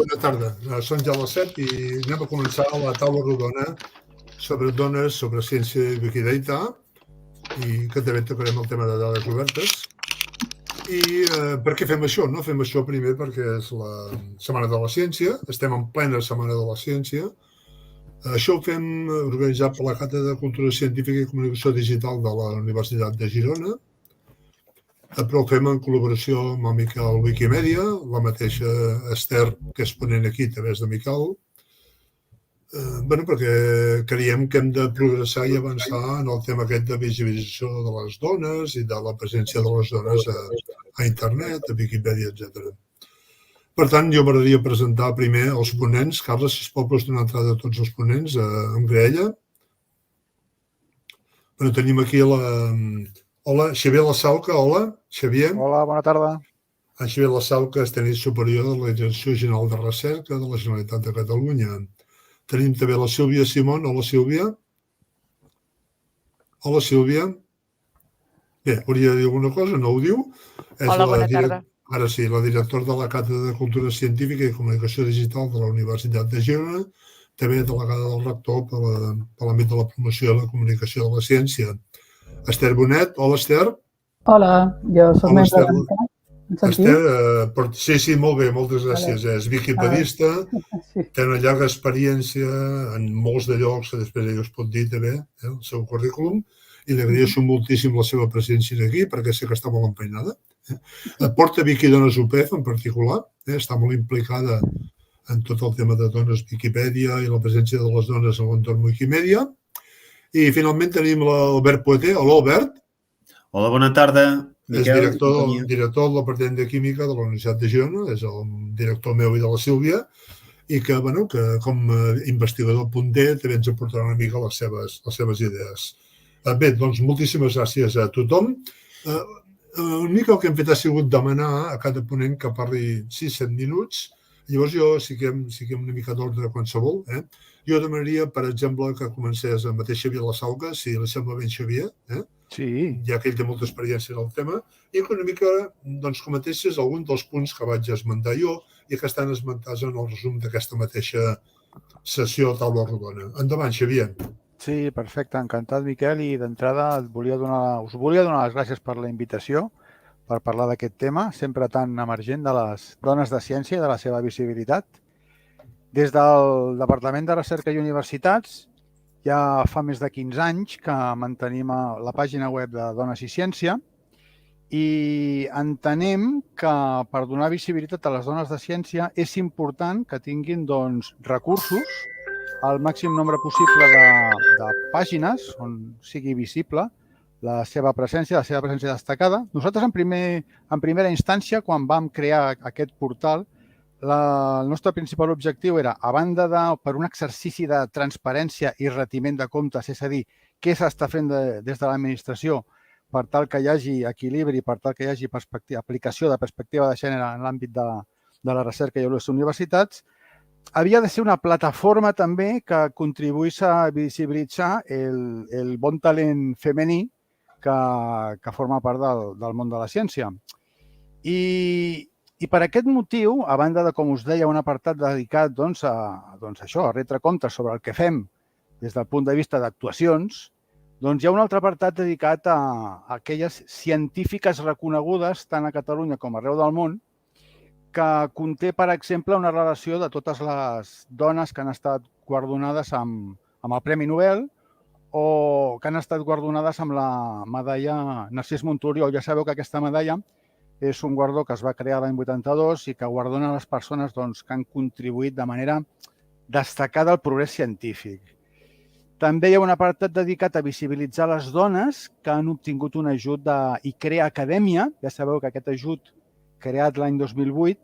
bona tarda. Són ja les 7 i anem a començar la taula rodona sobre dones, sobre ciència i Wikidata, i que també tocarem el tema de dades obertes. I per què fem això? No? Fem això primer perquè és la Setmana de la Ciència, estem en plena Setmana de la Ciència. Això ho fem organitzat per la Càtedra de Cultura Científica i Comunicació Digital de la Universitat de Girona, però ho fem en col·laboració amb el Miquel Wikimedia, la mateixa Esther, que és ponent aquí, també és de Miquel, perquè creiem que hem de progressar i avançar en el tema aquest de visibilització de les dones i de la presència de les dones a internet, a Wikipedia, etc. Per tant, jo m'agradaria presentar primer els ponents. Carles, si es pot donar entrada a tots els ponents, amb graella. Però tenim aquí Hola, Xavier Lasalca, hola, Xavier. Hola, bona tarda. Xavier Lasalca és tècnic superior de la Direcció General de Recerca de la Generalitat de Catalunya. Tenim també la Sílvia Simón. Hola, Sílvia. Hola, Sílvia. Bé, hauria de dir alguna cosa, no ho diu. Hola, bona tarda. Ara sí, la directora de la Càtedra de Cultura Científica i Comunicació Digital de la Universitat de Girona, també delegada del rector per l'àmbit de la promoció de la comunicació de la ciència. Esther Bonet. Hola, Esther. Hola, jo soc membre de l'ENCA. Esther, sí, molt bé, moltes gràcies. És wikipedista, té una llarga experiència en molts de llocs, que després ell us pot dir també, el seu currículum, i li agraeixo moltíssim la seva presència aquí, perquè sé que està molt empeinada. Porta Wikidones UPF en particular, està molt implicada en tot el tema de dones Wikipedia i la presència de les dones en l'entorn Wikimedia. I finalment tenim l'Albert Poeter. Hola, Albert. Hola, bona tarda. És director del Departament de Química de la Universitat de Girona, és el director meu i de la Sílvia, i que, com a investigador punter, també ens aportarà una mica les seves idees. Bé, doncs, moltíssimes gràcies a tothom. Una mica el que hem fet ha sigut demanar a cada ponent que parli 6-7 minuts. Llavors jo, si quedem una mica d'ordre qualsevol, jo demanaria, per exemple, que comencés el mateix Xavier Lasalca, si li sembla ben, Xavier, Sí. ja que ell té molta experiència en el tema, i que una mica comentessis alguns dels punts que vaig esmentar jo i que estan esmentats en el resum d'aquesta mateixa sessió taula rodona. Endavant, Xavier. Sí, perfecte. Encantat, Miquel. I d'entrada us volia donar les gràcies per la invitació per parlar d'aquest tema, sempre tan emergent de les dones de ciència i de la seva visibilitat. Des del Departament de Recerca i Universitats ja fa més de 15 anys que mantenim la pàgina web de Dones i Ciència i entenem que per donar visibilitat a les dones de ciència és important que tinguin recursos, el màxim nombre possible de pàgines on sigui visible la seva presència destacada. Nosaltres, en primera instància, quan vam crear aquest portal, el nostre principal objectiu era, a banda per un exercici de transparència i retiment de comptes, és a dir, què s'està fent des de l'administració per tal que hi hagi equilibri, per tal que hi hagi aplicació de perspectiva de gènere en l'àmbit de la recerca i les universitats, havia de ser una plataforma també que contribuís a visibilitzar el bon talent femení que forma part del món de la ciència. I per aquest motiu, a banda de, com us deia, un apartat dedicat a retre comptes sobre el que fem des del punt de vista d'actuacions, hi ha un altre apartat dedicat a aquelles científiques reconegudes tant a Catalunya com arreu del món, que conté, per exemple, una relació de totes les dones que han estat guardonades amb el Premi Nobel o que han estat guardonades amb la medalla Narcís Monturiol. Ja sabeu que aquesta medalla és un guardó que es va crear l'any 82 i que guardona les persones que han contribuït de manera destacada al progrés científic. També hi ha un apartat dedicat a visibilitzar les dones que han obtingut un ajut d'ICREA Acadèmia. Ja sabeu que aquest ajut, creat l'any 2008,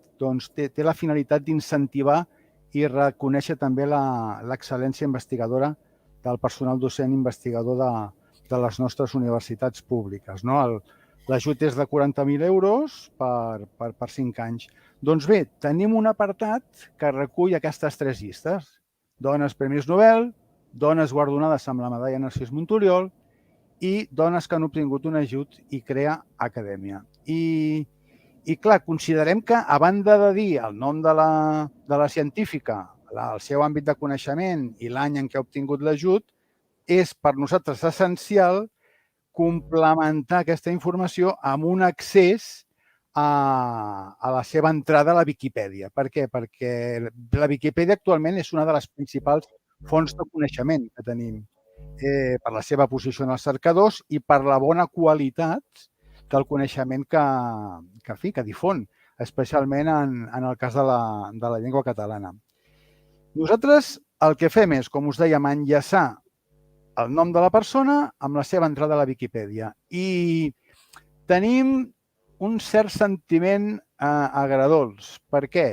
té la finalitat d'incentivar i reconèixer també l'excel·lència investigadora del personal docent investigador de les nostres universitats públiques. L'ajut és de 40.000 euros per 5 anys. Doncs bé, tenim un apartat que recull aquestes 3 llistes. Dones Premis Nobel, dones guardonades amb la medalla Narcís Monturiol i dones que han obtingut un ajut ICREA Acadèmia. I I clar, considerem que, a banda de dir el nom de la científica, el seu àmbit de coneixement i l'any en què ha obtingut l'ajut, és per nosaltres essencial complementar aquesta informació amb un accés a la seva entrada a la Viquipèdia. Per què? Perquè la Viquipèdia actualment és una de les principals fonts de coneixement que tenim per la seva posició en els cercadors i per la bona qualitat del coneixement que difon, especialment en el cas de la llengua catalana. Nosaltres el que fem és, com us dèiem, enllaçar el nom de la persona amb la seva entrada a la Viquipèdia. I tenim un cert sentiment agredolç. Per què?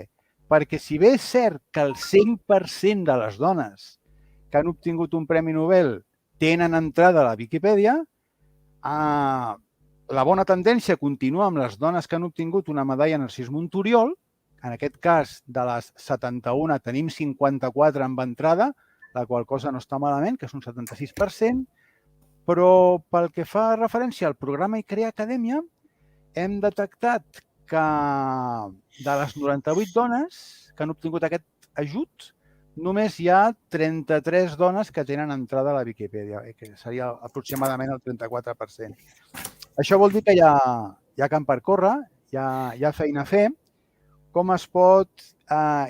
Perquè si bé és cert que el 100% de les dones que han obtingut un Premi Nobel tenen entrada a la Viquipèdia, la bona tendència continua amb les dones que han obtingut una medalla Narcís Monturiol. En aquest cas, de les 71 tenim 54 amb entrada, la qual cosa no està malament, que és un 76%, però pel que fa referència al programa ICREA Acadèmia, hem detectat que de les 98 dones que han obtingut aquest ajut, només hi ha 33 dones que tenen entrada a la Viquipèdia, que seria aproximadament el 34%. Això vol dir que hi ha camp per córrer, hi ha feina a fer. Com es pot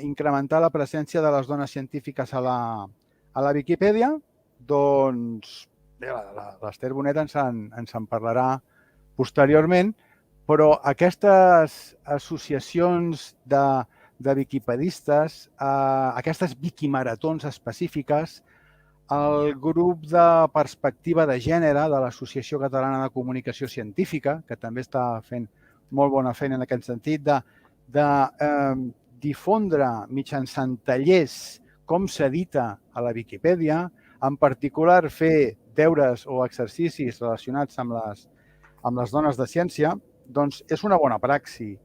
incrementar la presència de les dones científiques a la Viquipèdia? Doncs bé, l'Ester Bonet ens en parlarà posteriorment, però aquestes associacions de viquipedistes, aquestes viquimaratons específiques, el grup de perspectiva de gènere de l'Associació Catalana de Comunicació Científica, que també està fent molt bona feina en aquest sentit, de difondre mitjançant tallers com s'edita a la Viquipèdia, en particular fer deures o exercicis relacionats amb les dones de ciència, doncs és una bona praxi.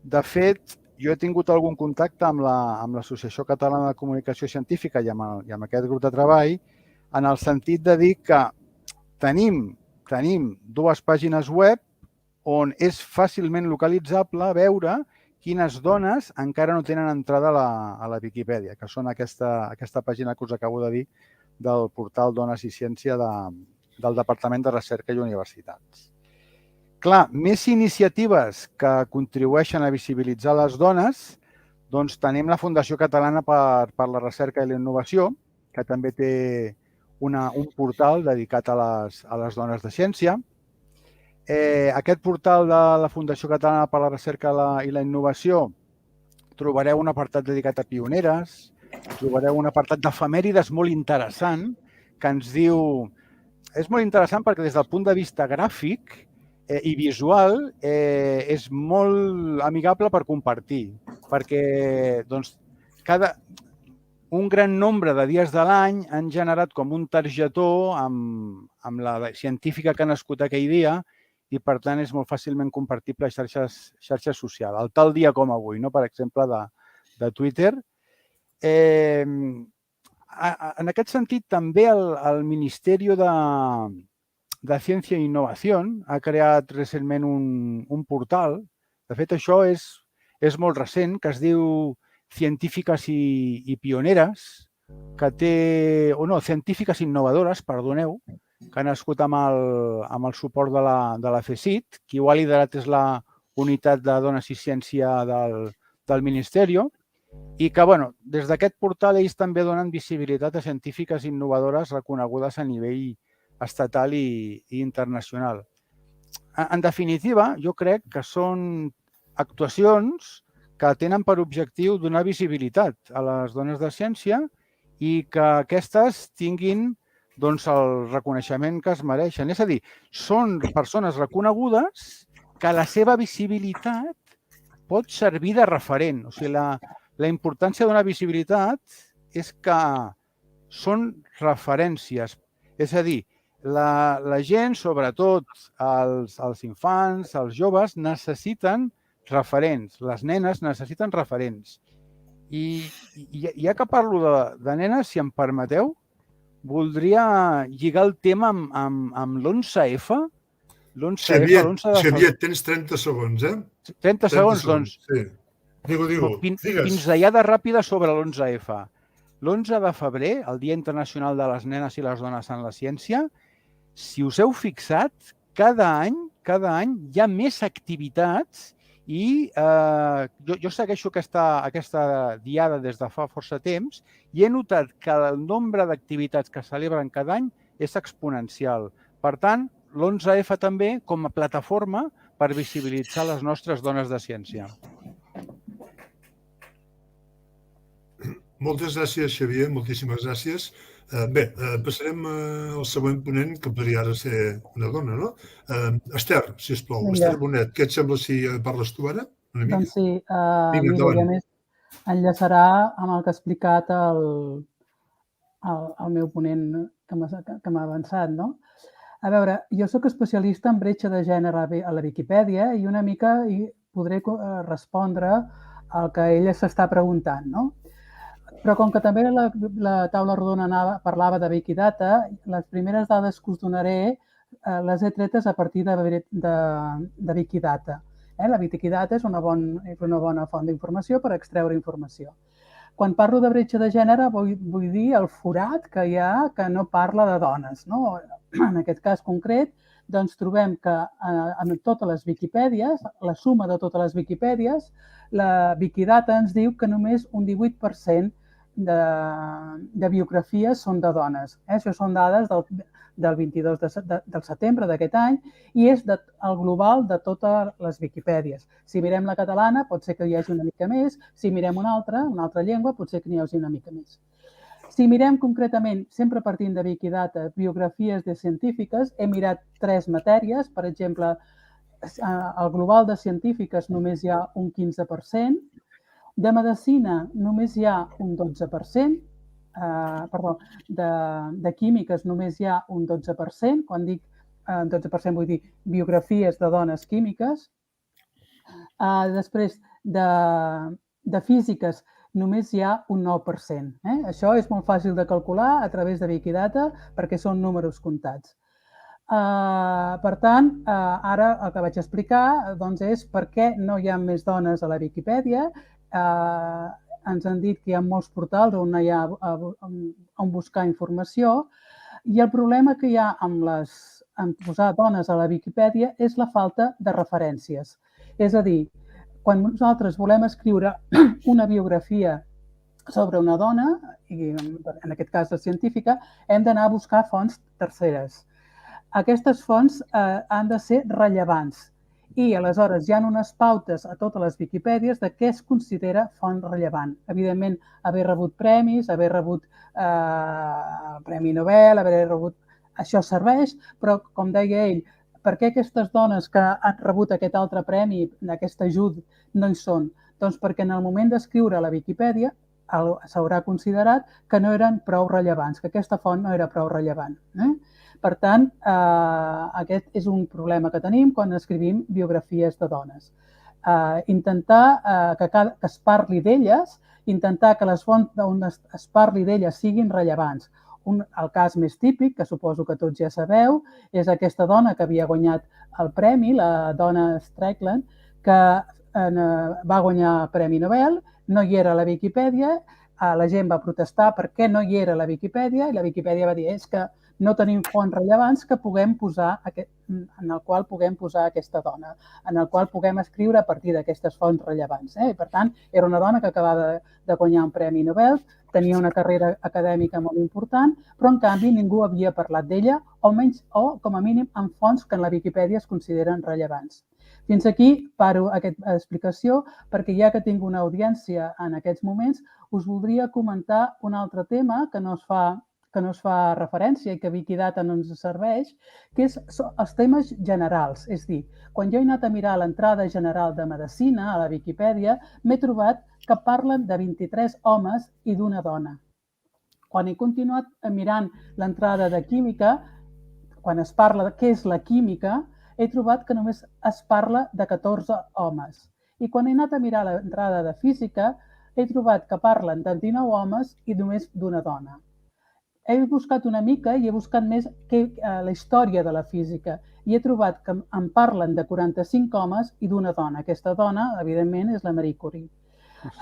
De fet, jo he tingut algun contacte amb l'Associació Catalana de Comunicació Científica i amb aquest grup de treball, en el sentit de dir que tenim 2 pàgines web on és fàcilment localitzable veure quines dones encara no tenen entrada a la Viquipèdia, que són aquesta pàgina que us acabo de dir del portal Dones i Ciència del Departament de Recerca i Universitats. Clar, més iniciatives que contribueixen a visibilitzar les dones, doncs tenim la Fundació Catalana per la Recerca i la Innovació, que també té un portal dedicat a les dones de ciència. Aquest portal de la Fundació Catalana per la Recerca i la Innovació trobareu un apartat dedicat a pioneres, trobareu un apartat d'efemèrides molt interessant que ens diu... És molt interessant perquè des del punt de vista gràfic i visual és molt amigable per compartir, perquè un gran nombre de dies de l'any han generat com un targetó amb la científica que ha nascut aquell dia i, per tant, és molt fàcilment compartible a xarxes socials. El tal dia com avui, per exemple, de Twitter. En aquest sentit, també el Ministeri de Ciència i Innovació ha creat recentment un portal. De fet, això és molt recent, que es diu Científiques i Pioneres, que té... Científiques Innovadores, perdoneu, que ha nascut amb el suport de la CSIC. Qui ho ha liderat és la Unitat de Dones i Ciència del Ministeri, i que, des d'aquest portal ells també donen visibilitat a científiques innovadores reconegudes a nivell estatal i internacional. En definitiva, jo crec que són actuacions que tenen per objectiu donar visibilitat a les dones de ciència i que aquestes tinguin el reconeixement que es mereixen. És a dir, són persones reconegudes que la seva visibilitat pot servir de referent. O sigui, la importància d'una visibilitat és que són referències. És a dir, la gent, sobretot els infants, els joves, necessiten referents. Les nenes necessiten referents. I ja que parlo de nenes, si em permeteu, voldria lligar el tema amb l'11F, L'11F, l'11 de Xavier, febrer... tens 30 segons, eh? 30 segons, doncs. Sí. Digue. Digues. Pinzellada ràpida sobre l'11F. L'11 de febrer, el Dia Internacional de les Nenes i les Dones en la Ciència, si us heu fixat, cada any hi ha més activitats i jo segueixo aquesta diada des de fa força temps i he notat que el nombre d'activitats que celebren cada any és exponencial. Per tant, l'11F també com a plataforma per visibilitzar les nostres dones de ciència. Moltes gràcies, Xavier, moltíssimes gràcies. Bé, passarem al següent ponent, que podria ara ser una dona, no? Esther, sisplau. Vinga. Esther Bonet, què et sembla si parles tu ara? Una mica? Doncs sí, Vinga, mira, i a endavant. més enllaçarà amb el que ha explicat el meu ponent que m'ha avançat, no? A veure, jo sóc especialista en bretxa de gènere a la Viquipèdia i una mica podré respondre al que ella s'està preguntant, no? Però com que també la taula rodona parlava de Wikidata, les primeres dades que us donaré les he tretes a partir de Wikidata. La Wikidata és una bona font d'informació per extreure informació. Quan parlo de bretxa de gènere vull dir el forat que hi ha que no parla de dones. No? En aquest cas concret, doncs trobem que en totes les Wikipèdies, la suma de totes les Wikipèdies, la Wikidata ens diu que només un 18% de biografies són de dones. Això són dades del 22 de setembre d'aquest any i és el global de totes les Wikipèdies. Si mirem la catalana, pot ser que hi hagi una mica més. Si mirem una altra llengua, pot ser que n'hi hagi una mica més. Si mirem concretament, sempre partint de Wikidata, biografies de científiques, he mirat 3 matèries. Per exemple, al global de científiques només hi ha un 15%, de medicina només hi ha un 12%, de químiques només hi ha un 12%, quan dic 12% vull dir biografies de dones químiques. Després, de físiques només hi ha un 9%. Això és molt fàcil de calcular a través de Wikidata perquè són números comptats. Per tant, ara el que vaig explicar és per què no hi ha més dones a la Viquipèdia. Ens han dit que hi ha molts portals on hi ha on buscar informació i el problema que hi ha en posar dones a la Viquipèdia és la falta de referències. És a dir, quan nosaltres volem escriure una biografia sobre una dona, i en aquest cas la científica, hem d'anar a buscar fonts terceres. Aquestes fonts han de ser rellevants i aleshores hi ha unes pautes a totes les Wikipèdies de què es considera font rellevant. Evidentment, haver rebut premis, haver rebut Premi Nobel, haver rebut... Això serveix, però, com deia ell, per què aquestes dones que han rebut aquest altre premi, aquest ajut, no hi són? Doncs perquè en el moment d'escriure la Viquipèdia s'haurà considerat que no eren prou rellevants, que aquesta font no era prou rellevant. Per tant, aquest és un problema que tenim quan escrivim biografies de dones. Intentar que es parli d'elles, intentar que les fonts on es parli d'elles siguin rellevants. El cas més típic, que suposo que tots ja sabeu, és aquesta dona que havia guanyat el premi, la dona Strickland, que va guanyar el Premi Nobel, no hi era a la Viquipèdia, la gent va protestar perquè no hi era a la Viquipèdia i la Viquipèdia va dir és que no tenim fonts rellevants que puguem posar, en el qual puguem posar aquesta dona, en el qual puguem escriure a partir d'aquestes fonts rellevants. I, per tant, era una dona que acabava de guanyar un Premi Nobel, tenia una carrera acadèmica molt important, però en canvi ningú havia parlat d'ella, o com a mínim en fonts que en la Viquipèdia es consideren rellevants. Fins aquí paro aquesta explicació perquè ja que tinc una audiència en aquests moments us voldria comentar un altre tema que no es fa referència i que Wikidata no ens serveix, que són els temes generals. És a dir, quan jo he anat a mirar l'entrada general de Medicina a la Viquipèdia, m'he trobat que parlen de 23 homes i d'una dona. Quan he continuat mirant l'entrada de Química, quan es parla de què és la química, he trobat que només es parla de 14 homes. I quan he anat a mirar l'entrada de Física, he trobat que parlen de 19 homes i només d'una dona. he buscat una mica i he buscat més la història de la física i he trobat que em parlen de 45 homes i d'una dona. Aquesta dona, evidentment, és la Marie Curie.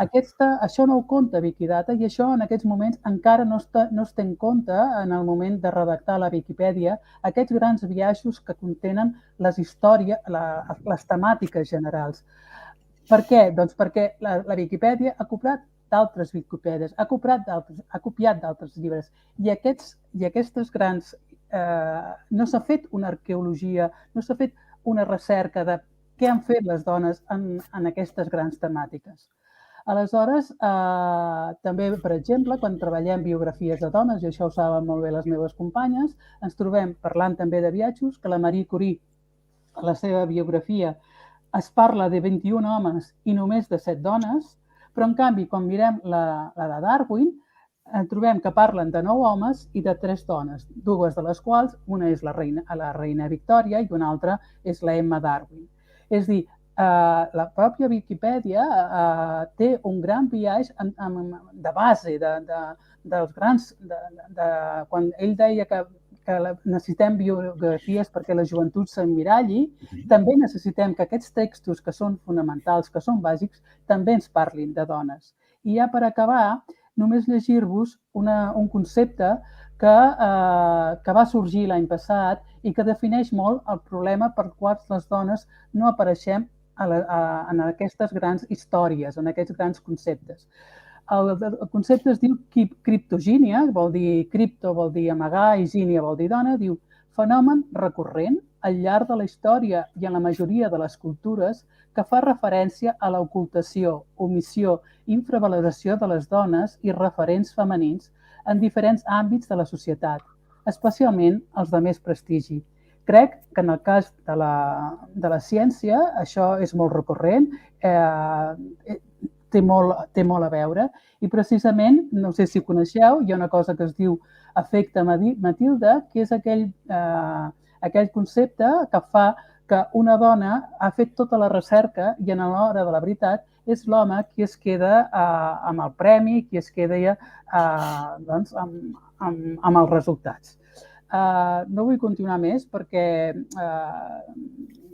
Això no ho compta Wikidata i això en aquests moments encara no es té en compte en el moment de redactar la Viquipèdia, aquests grans biaixos que contenen les històries, les temàtiques generals. Per què? Doncs perquè la Viquipèdia ha copiat d'altres Wikipèdies, ha copiat d'altres llibres i aquestes grans... no s'ha fet una arqueologia, no s'ha fet una recerca de què han fet les dones en aquestes grans temàtiques. Aleshores, també, per exemple, quan treballem biografies de dones, i això ho saben molt bé les meves companyes, ens trobem, parlant també de biaixos, que la Marie Curie, a la seva biografia, es parla de 21 homes i només de 7 dones, però en canvi, quan mirem la de Darwin, trobem que parlen de 9 homes i de 3 dones, 2 de les quals una és la reina Victòria i una altra és la Emma Darwin. És a dir, la pròpia Viquipèdia té un gran biaix de base dels grans... Quan ell deia que necessitem biografies perquè la joventut s'emmiralli, també necessitem que aquests textos que són fonamentals, que són bàsics, també ens parlin de dones. I ja per acabar, només llegir-vos un concepte que va sorgir l'any passat i que defineix molt el problema per quals les dones no apareixem en aquestes grans històries, en aquests grans conceptes. El concepte es diu criptogínia, vol dir cripto, vol dir amagar, i gínia vol dir dona, diu fenomen recurrent al llarg de la història i en la majoria de les cultures que fa referència a l'ocultació, omissió, infravaloració de les dones i referents femenins en diferents àmbits de la societat, especialment els de més prestigi. Crec que en el cas de la ciència això és molt recurrent, té molt a veure i precisament, no sé si ho coneixeu, hi ha una cosa que es diu efecte Matilde, que és aquell concepte que fa que una dona ha fet tota la recerca i en l'hora de la veritat és l'home qui es queda amb el premi, qui es queda amb els resultats. No vull continuar més perquè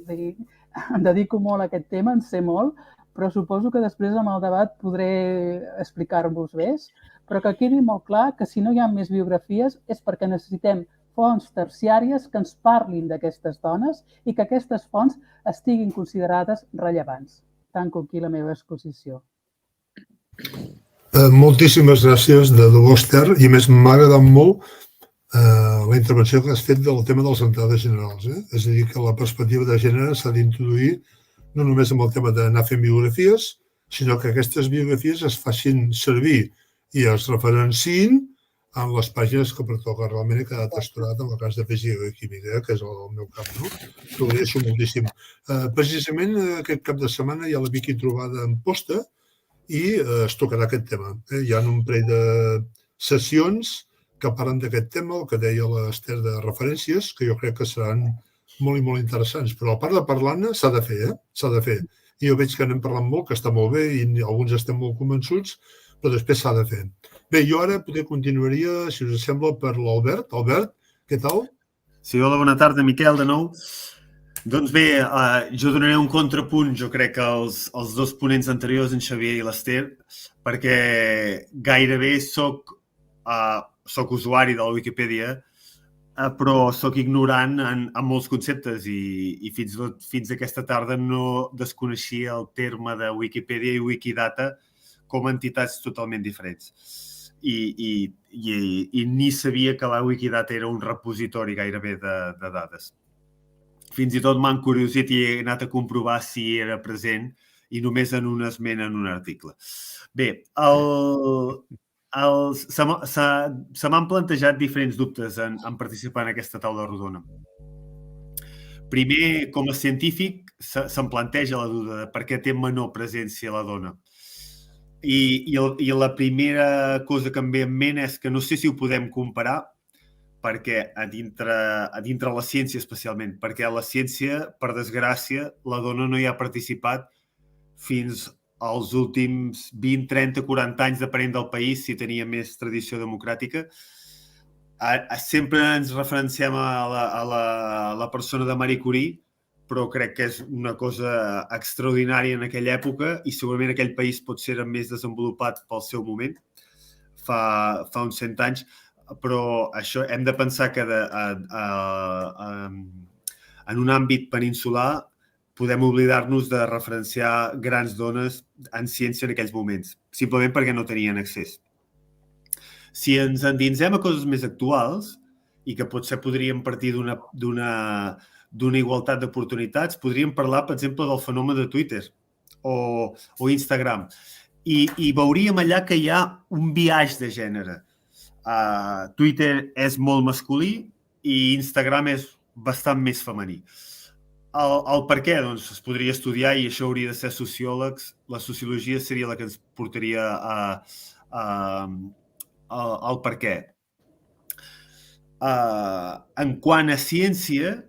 em dedico molt a aquest tema, en sé molt, però suposo que després amb el debat podré explicar-vos més, però que quedi molt clar que si no hi ha més biografies és perquè necessitem fonts terciàries que ens parlin d'aquestes dones i que aquestes fonts estiguin considerades rellevants. Tanco aquí la meva exposició. Moltíssimes gràcies de debò, Esther, i més m'ha agradat molt la intervenció que has fet del tema de les entrades generals. És a dir, que la perspectiva de gènere s'ha d'introduir no només amb el tema d'anar fent biografies, sinó que aquestes biografies es facin servir i es referenciïn en les pàgines que pertoca. Realment he quedat astorat en el cas de física i química, que és el meu camp, no? T'ho agraeixo moltíssim. Precisament aquest cap de setmana hi ha la Vicky trobada en posta i es tocarà aquest tema. Hi ha un parell de sessions que parlen d'aquest tema, el que deia l'Esther de referències, que jo crec que seran molt i molt interessants. Però a part de parlar-ne, s'ha de fer, s'ha de fer. I jo veig que n'hem parlat molt, que està molt bé i alguns estem molt convençuts, però després s'ha de fer. Bé, jo ara potser continuaria, si us sembla, per l'Albert. Albert, què tal? Sí, hola, bona tarda, Miquel, de nou. Doncs bé, jo donaré un contrapunt, jo crec que els dos ponents anteriors, en Xavier i l'Esther, perquè gairebé soc usuari de la Wikipedia, però soc ignorant en molts conceptes i fins aquesta tarda no desconeixia el terme de Wikipedia i Wikidata com a entitats totalment diferents. I ni sabia que la Wikidata era un repositori gairebé de dades. Fins i tot m'han curiosit i he anat a comprovar si era present i només en un esment en un article. Bé, se m'han plantejat diferents dubtes en participar en aquesta taula rodona. Primer, com a científic, se'm planteja la duda de per què té menor presència la dona. I la primera cosa que em ve en ment és que no sé si ho podem comparar, perquè a dintre la ciència especialment, perquè a la ciència, per desgràcia, la dona no hi ha participat fins als últims 20, 30, 40 anys, depenent del país, si tenia més tradició democràtica, Sempre ens referenciem a la persona de Marie Curie, però crec que és una cosa extraordinària en aquella època i segurament aquell país potser era més desenvolupat pel seu moment, fa uns 100 anys, però això hem de pensar que en un àmbit peninsular podem oblidar-nos de referenciar grans dones en ciència en aquells moments, simplement perquè no tenien accés. Si ens endinsem a coses més actuals i que potser podríem partir d'una igualtat d'oportunitats, podríem parlar, per exemple, del fenomen de Twitter o Instagram. I veuríem allà que hi ha un biaix de gènere. Twitter és molt masculí i Instagram és bastant més femení. El per què? Doncs es podria estudiar i això hauria de ser sociòlegs. La sociologia seria la que ens portaria al per què. En quant a ciència,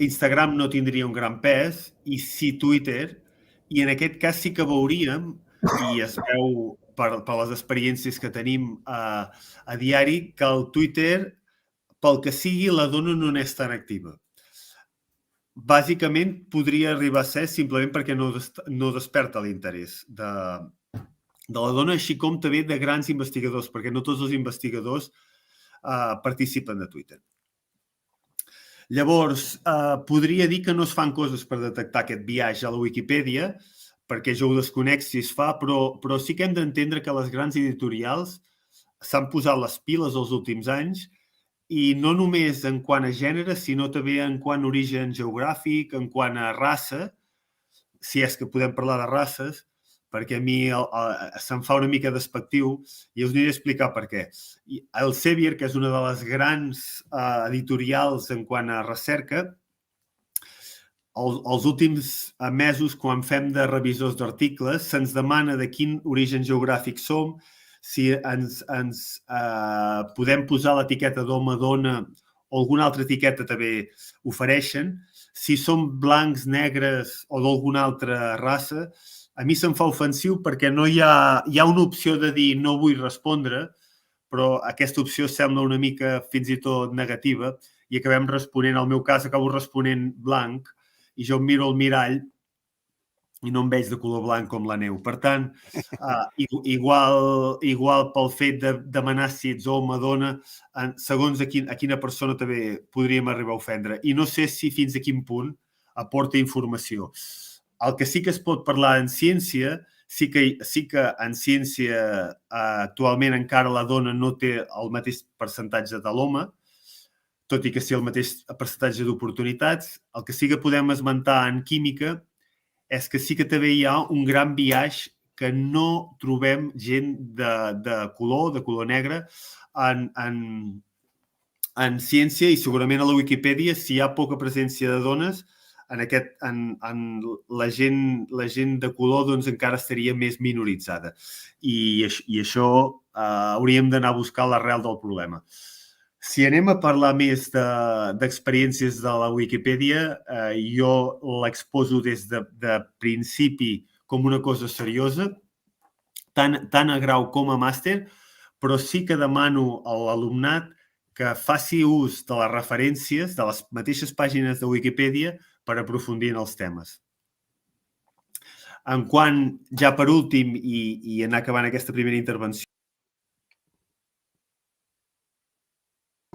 Instagram no tindria un gran pes i sí Twitter, i en aquest cas sí que veuríem, i es veu per les experiències que tenim a diari, que el Twitter, pel que sigui, la dona no n'és tan activa. Bàsicament, podria arribar a ser simplement perquè no desperta l'interès de la dona, així com també de grans investigadors, perquè no tots els investigadors participen de Twitter. Llavors, podria dir que no es fan coses per detectar aquest biaix a la Wikipedia, perquè jo ho desconec si es fa, però sí que hem d'entendre que les grans editorials s'han posat les piles els últims anys i no només en quant a gènere, sinó també en quant a origen geogràfic, en quant a raça, si és que podem parlar de races, perquè a mi se'm fa una mica despectiu i us aniré a explicar per què. Elsevier, que és una de les grans editorials en quant a recerca, els últims mesos, quan fem de revisors d'articles, se'ns demana de quin origen geogràfic som, si ens podem posar l'etiqueta d'home-dona o alguna altra etiqueta també ofereixen, si som blancs, negres o d'alguna altra raça. A mi se'm fa ofensiu perquè no hi ha una opció de dir no vull respondre, però aquesta opció sembla una mica fins i tot negativa i acabem responent, en el meu cas acabo responent blanc i jo em miro al mirall i no em veig de color blanc com la neu. Per tant, igual pel fet de demanar si ets home o dona, segons a quina persona també podríem arribar a ofendre. I no sé si fins a quin punt aporta informació. El que sí que es pot parlar en ciència, sí que en ciència actualment encara la dona no té el mateix percentatge de l'home, tot i que sí el mateix percentatge d'oportunitats. El que sí que podem esmentar en química és que sí que també hi ha un gran biaix que no trobem gent de color negre en ciència i segurament a la Wikipedia, si hi ha poca presència de dones, en la gent de color doncs encara estaria més minoritzada. I això hauríem d'anar a buscar l'arrel del problema. Si anem a parlar més d'experiències de la Wikipedia, jo l'exposo des de principi com una cosa seriosa, tant a grau com a màster, però sí que demano a l'alumnat que faci ús de les referències de les mateixes pàgines de Wikipedia per aprofundir en els temes. En quant, ja per últim, i anar acabant aquesta primera intervenció,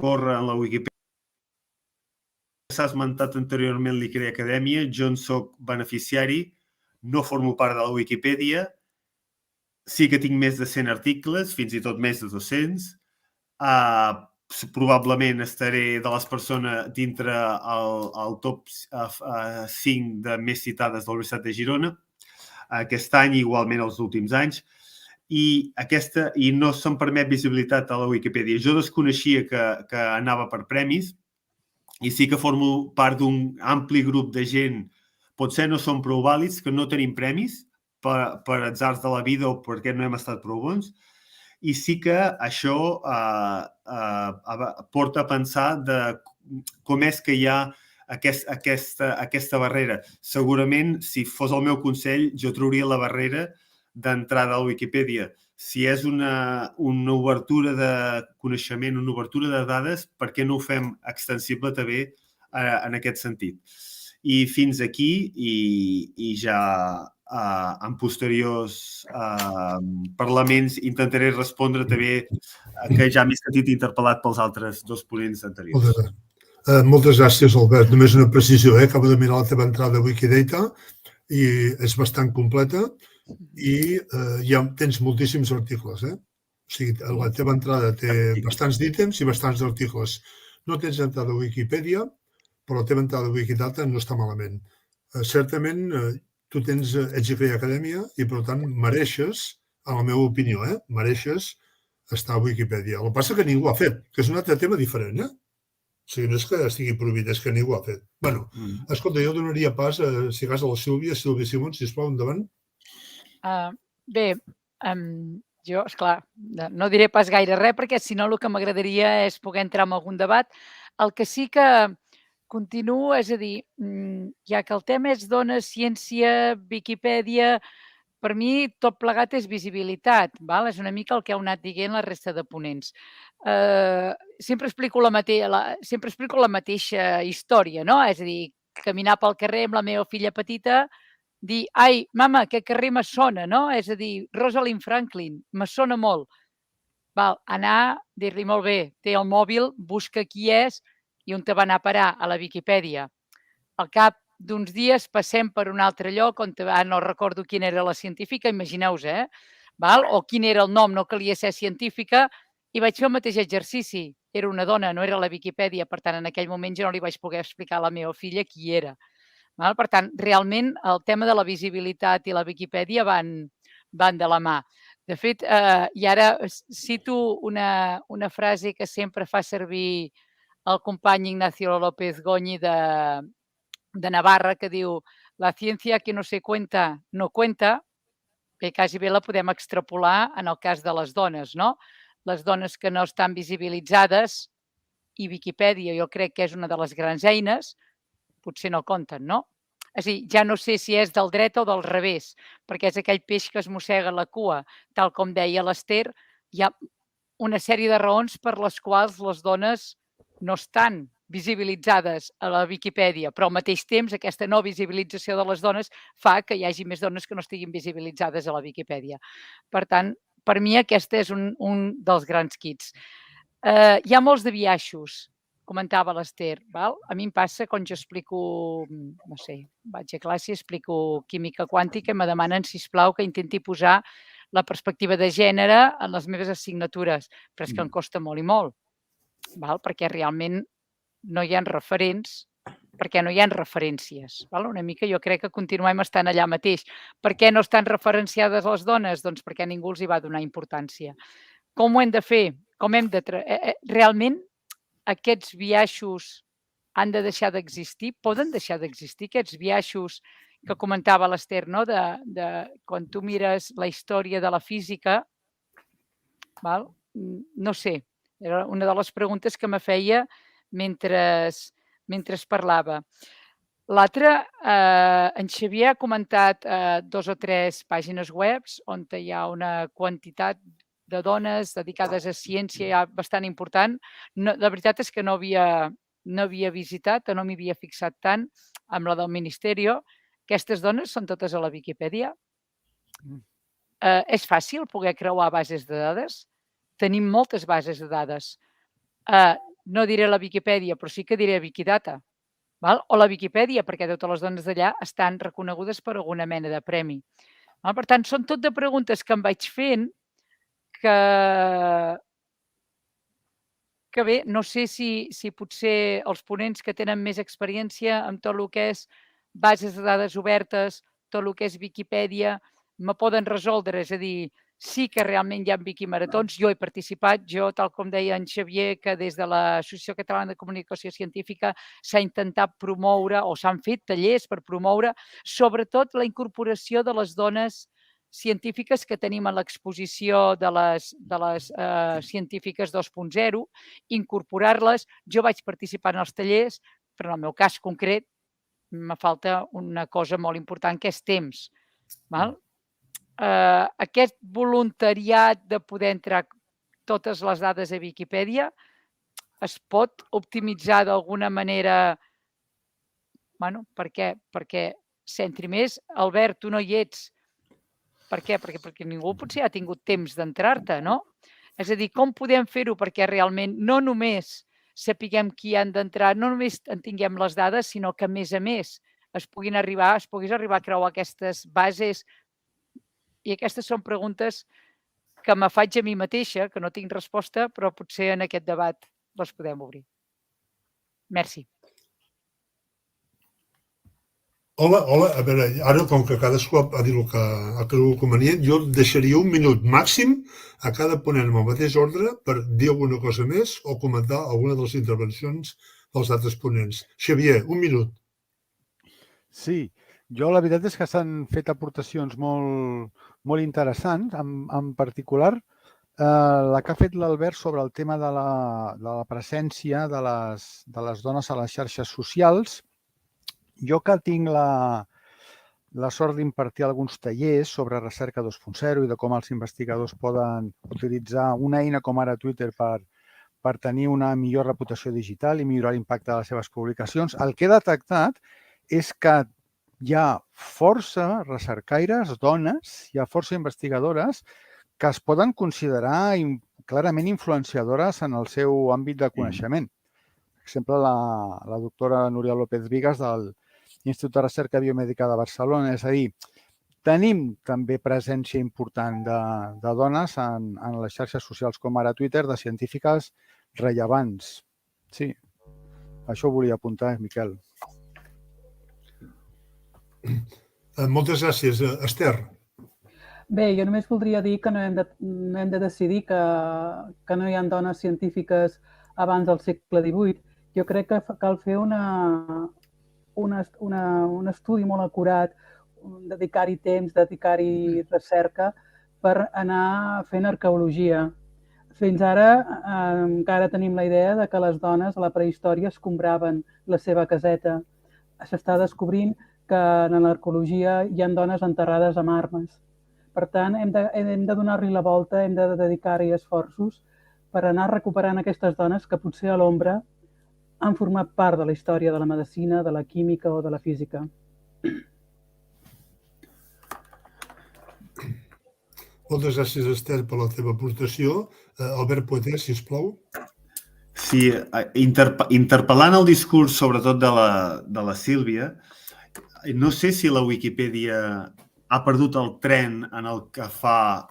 corre en la Wikipedia. S'ha esmentat anteriorment l'Icrea Acadèmia, jo en soc beneficiari, no formo part de la Wikipedia, sí que tinc més de 100 articles, fins i tot més de 200. Probablement estaré de les persones dintre el top 5 de més citades de la Universitat de Girona, aquest any igualment els últims anys, i no se'm permet visibilitat a la Wikipedia. Jo desconeixia que anava per premis i sí que formo part d'un ampli grup de gent, potser no són prou vàlids, que no tenim premis per atzars de la vida o perquè no hem estat prou bons, i sí que això porta a pensar de com és que hi ha aquesta barrera. Segurament, si fos el meu consell, jo trauria la barrera d'entrada a la Wikipedia. si és una obertura de coneixement, una obertura de dades, per què no ho fem extensible també en aquest sentit? I fins aquí, i ja en posteriors parlaments intentaré respondre també que ja m'he sentit interpel·lat pels altres dos ponents anteriors. Moltes gràcies, Albert. Només una precisió, acabo de mirar la teva entrada a Wikidata i és bastant completa i ja tens moltíssims articles. O sigui, la teva entrada té bastants ítems i bastants articles. No tens entrada a Wikipedia, però la teva entrada a Wikidata no està malament. Certament, tu ets a Acadèmia i, per tant, mereixes, en la meva opinió, mereixes estar a Wikipedia. El que passa que ningú ho ha fet, que és un altre tema diferent, O sigui, no és que estigui prohibit, és que ningú ho ha fet. Bueno, escolta, jo donaria pas, si cas, a la Sílvia Simons, sisplau, endavant. Bé, jo, esclar, no diré pas gaire res, perquè si no el que m'agradaria és poder entrar en algun debat. El que sí que continuo, és a dir, ja que el tema és dones, ciència, Viquipèdia, per mi tot plegat és visibilitat, és una mica el que heu anat dient la resta de ponents. Sempre explico la mateixa història, no? És a dir, caminar pel carrer amb la meva filla petita, dir, ai, mama, aquest carrer me sona, no? És a dir, Rosalind Franklin, me sona molt. Anar, dir-li, molt bé, té el mòbil, busca qui és i on te va anar a parar, a la Viquipèdia. Al cap d'uns dies passem per un altre lloc on no recordo quina era la científica, imagineu-vos, o quin era el nom, no calia ser científica, i vaig fer el mateix exercici. Era una dona, no era la Viquipèdia, per tant, en aquell moment jo no li vaig poder explicar a la meva filla qui era. Per tant, realment, el tema de la visibilitat i la Viquipèdia van de la mà. De fet, i ara cito una frase que sempre fa servir el company Ignacio López Goñi de Navarra, que diu la ciència que no se cuenta, no cuenta, que quasi bé la podem extrapolar en el cas de les dones, no? Les dones que no estan visibilitzades, i Viquipèdia jo crec que és una de les grans eines, potser no compten, no? És a dir, ja no sé si és del dret o del revés, perquè és aquell peix que es mossega la cua, tal com deia l'Ester, hi ha una sèrie de raons per les quals les dones no estan visibilitzades a la Viquipèdia, però al mateix temps aquesta no visibilització de les dones fa que hi hagi més dones que no estiguin visibilitzades a la Viquipèdia. Per tant, per mi aquest és un dels grans kits. Hi ha molts de biaixos, comentava l'Ester. A mi em passa quan jo explico, no sé, vaig a classe i explico química quàntica i me demanen, sisplau, que intenti posar la perspectiva de gènere en les meves assignatures, però és que em costa molt i molt, perquè realment no hi ha referents, perquè no hi ha referències. Una mica jo crec que continuem estant allà mateix. Per què no estan referenciades les dones? Doncs perquè ningú els hi va donar importància. Com ho hem de fer? Com hem de... Realment, aquests biaixos han de deixar d'existir? Poden deixar d'existir aquests biaixos que comentava l'Ester, no? Quan tu mires la història de la física, no sé, era una de les preguntes que me feia mentre parlava. L'altre, en Xavier ha comentat 2 o 3 pàgines web on hi ha una quantitat de dones dedicades a ciència bastant important. La veritat és que no havia visitat o no m'hi havia fixat tant amb la del Ministeri. Aquestes dones són totes a la Viquipèdia. És fàcil poder creuar bases de dades? Tenim moltes bases de dades. No diré la Viquipèdia, però sí que diré Wikidata. O la Viquipèdia, perquè totes les dones d'allà estan reconegudes per alguna mena de premi. Per tant, són tot de preguntes que em vaig fent que bé, no sé si potser els ponents que tenen més experiència amb tot el que és bases de dades obertes, tot el que és Viquipèdia, me poden resoldre, és a dir, sí que realment hi ha Wikimaratons, jo he participat, tal com deia en Xavier, que des de l'Associació Catalana de Comunicació Científica s'ha intentat promoure o s'han fet tallers per promoure sobretot la incorporació de les dones científiques que tenim a l'exposició de les científiques 2.0, incorporar-les. Jo vaig participar en els tallers, però en el meu cas concret me falta una cosa molt important, que és temps. aquest voluntariat de poder entrar totes les dades a Viquipèdia es pot optimitzar d'alguna manera. Bueno, per què? Perquè s'entri més. Albert, tu no hi ets. Per què? Perquè ningú potser ha tingut temps d'entrar-te, no? És a dir, com podem fer-ho perquè realment no només sapiguem qui han d'entrar, no només en tinguem les dades, sinó que, a més, es pogués arribar a creuar aquestes bases. I aquestes són preguntes que me faig a mi mateixa, que no tinc resposta, però potser en aquest debat les podem obrir. Merci. Hola, a veure, ara com que cadascú ha dit el que ha cregut convenient, jo deixaria 1 minut màxim a cada ponent amb el mateix ordre per dir alguna cosa més o comentar alguna de les intervencions dels altres ponents. Xavier, 1 minut. Sí, jo la veritat és que s'han fet aportacions molt interessants, en particular la que ha fet l'Albert sobre el tema de la presència de les dones a les xarxes socials. Jo que tinc la sort d'impartir alguns tallers sobre recerca 2.0 i de com els investigadors poden utilitzar una eina com ara Twitter per tenir una millor reputació digital i millorar l'impacte de les seves publicacions, el que he detectat és que hi ha força recercaires, dones, hi ha força investigadores que es poden considerar clarament influenciadores en el seu àmbit de coneixement. Per exemple, la doctora Núria López Vigas del Institut de Recerca Biomèdica de Barcelona. És a dir, tenim també presència important de dones en les xarxes socials com ara Twitter, de científiques rellevants. Sí, això ho volia apuntar, Miquel. Moltes gràcies. Esther. Bé, jo només voldria dir que no hem de decidir que no hi ha dones científiques abans del segle XVIII. Jo crec que cal fer un estudi molt acurat, dedicar-hi temps, dedicar-hi recerca per anar fent arqueologia. Fins ara encara tenim la idea de que les dones a la prehistòria escombraven la seva caseta. S'està descobrint que en l'arqueologia hi ha dones enterrades amb armes. Per tant, hem de donar-li la volta, hem de dedicar-hi esforços per anar recuperant aquestes dones que potser a l'ombra han format part de la història de la medicina, de la química o de la física. Moltes gràcies, Esther, per la teva aportació. Albert Poeter, sisplau. Sí, interpel·lant el discurs, sobretot de la Sílvia, no sé si la Wikipedia ha perdut el tren en el que fa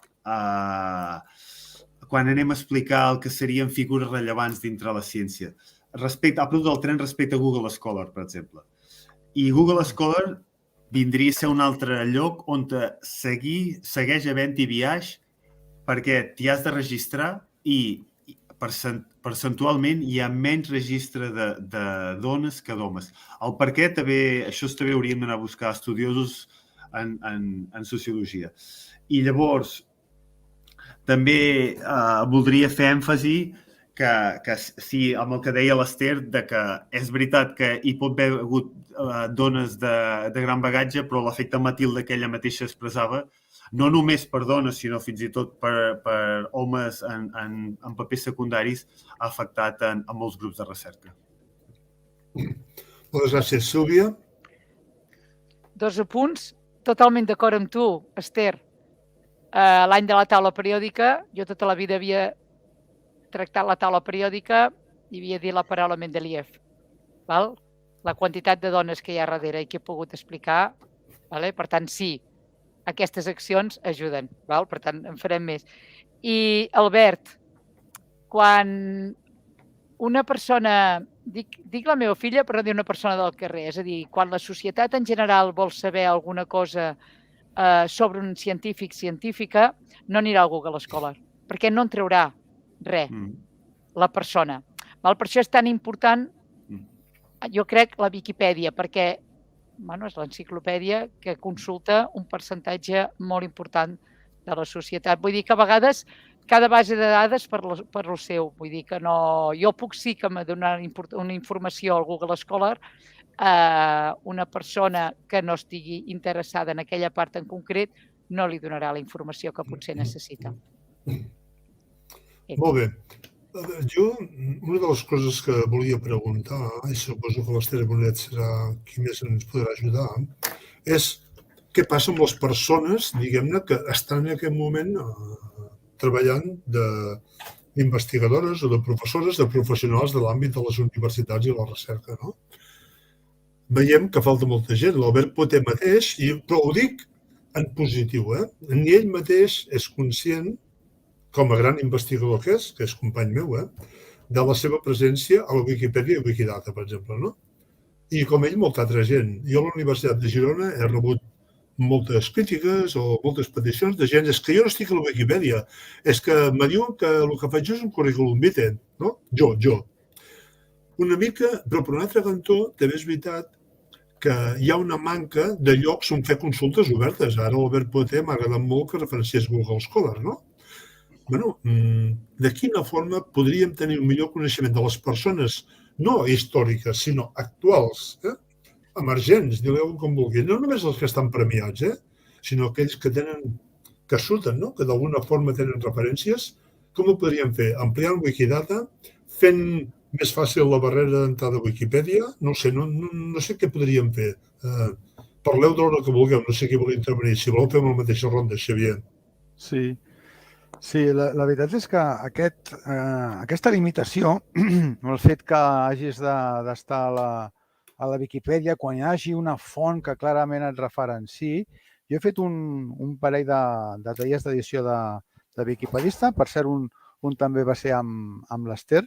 quan anem a explicar el que serien figures rellevants dintre la ciència. Ha perdut el tren respecte a Google Scholar, per exemple. I Google Scholar vindria a ser un altre lloc on segueix havent-hi biaix perquè t'hi has de registrar i percentualment hi ha menys registre de dones que d'homes. El per què també, això també hauríem d'anar a buscar estudiosos en sociologia. I llavors, també voldria fer èmfasi que sí, amb el que deia l'Esther, que és veritat que hi pot haver hagut dones de gran bagatge, però l'efecte Matilde que ella mateixa expressava, no només per dones, sinó fins i tot per homes en papers secundaris, ha afectat en molts grups de recerca. Moltes gràcies, Sílvia. 2 apunts. Totalment d'acord amb tu, Esther. L'any de la taula periòdica, jo tota la vida havia tractat la taula periòdica i havia dit la paraula Mendeleev. La quantitat de dones que hi ha darrere i que he pogut explicar. Per tant, sí, aquestes accions ajuden. Per tant, en farem més. I, Albert, quan una persona, dic la meva filla però no dir una persona del carrer, és a dir, quan la societat en general vol saber alguna cosa sobre un científica, no anirà al Google Scholar, perquè no en traurà res, la persona. Per això és tan important, jo crec, la Viquipèdia, perquè és l'enciclopèdia que consulta un percentatge molt important de la societat. Vull dir que a vegades cada base de dades per lo seu. Vull dir que no... Jo puc sí que me donar una informació al Google Scholar a una persona que no estigui interessada en aquella part en concret no li donarà la informació que potser necessita. Molt bé. Jo, una de les coses que volia preguntar, i suposo que l'Esther Bonet serà qui més ens podrà ajudar, és què passa amb les persones, diguem-ne, que estan en aquest moment treballant d'investigadores o de professores, de professionals de l'àmbit de les universitats i la recerca, no? Veiem que falta molta gent. L'Albert Poté mateix, però ho dic en positiu, ni ell mateix és conscient, com a gran investigador que és company meu, de la seva presència a la Viquipèdia i Wikidata, per exemple, no? I com ell, molta altra gent. Jo a la Universitat de Girona he rebut moltes crítiques o moltes peticions de gent. És que jo no estic a la Viquipèdia. És que me diuen que el que faig és un currículum vitae, no? Jo. Una mica, però per un altre cantó, també és veritat que hi ha una manca de llocs on fer consultes obertes. Ara l'Albert Poté m'ha agradat molt que referenciés Google Scholar, no? Bueno, de quina forma podríem tenir un millor coneixement de les persones, no històriques, sinó actuals, emergents, digueu com vulgui. No només els que estan premiats, sinó aquells que surten, no? Que d'alguna forma tenen referències. Com ho podríem fer? Ampliant Wikidata, fent més fàcil la barrera d'entrada a Wikipedia? No sé, no sé què podríem fer. Parleu de l'hora que vulgueu, no sé qui vol intervenir. Si voleu, fem la mateixa ronda, Xavier. Sí, la veritat és que aquesta limitació, el fet que hagis d'estar a la Viquipèdia, quan hi hagi una font que clarament et referenciï, jo he fet un parell de tallers d'edició de Wikipedista, per cert, un també va ser amb l'Esther,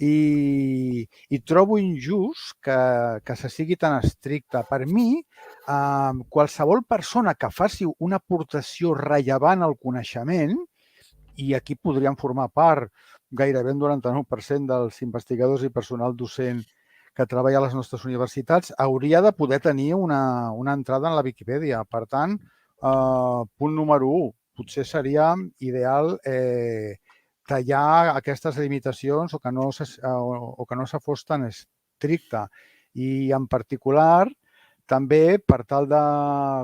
i trobo injust que se sigui tan estricte. Per mi, qualsevol persona que faci una aportació rellevant al coneixement, i aquí podrien formar part gairebé un 99% dels investigadors i personal docent que treballa a les nostres universitats, hauria de poder tenir una entrada en la Viquipèdia. Per tant, punt número 1, potser seria ideal tallar aquestes limitacions o que no se fos tan estricte. I en particular, també, per tal de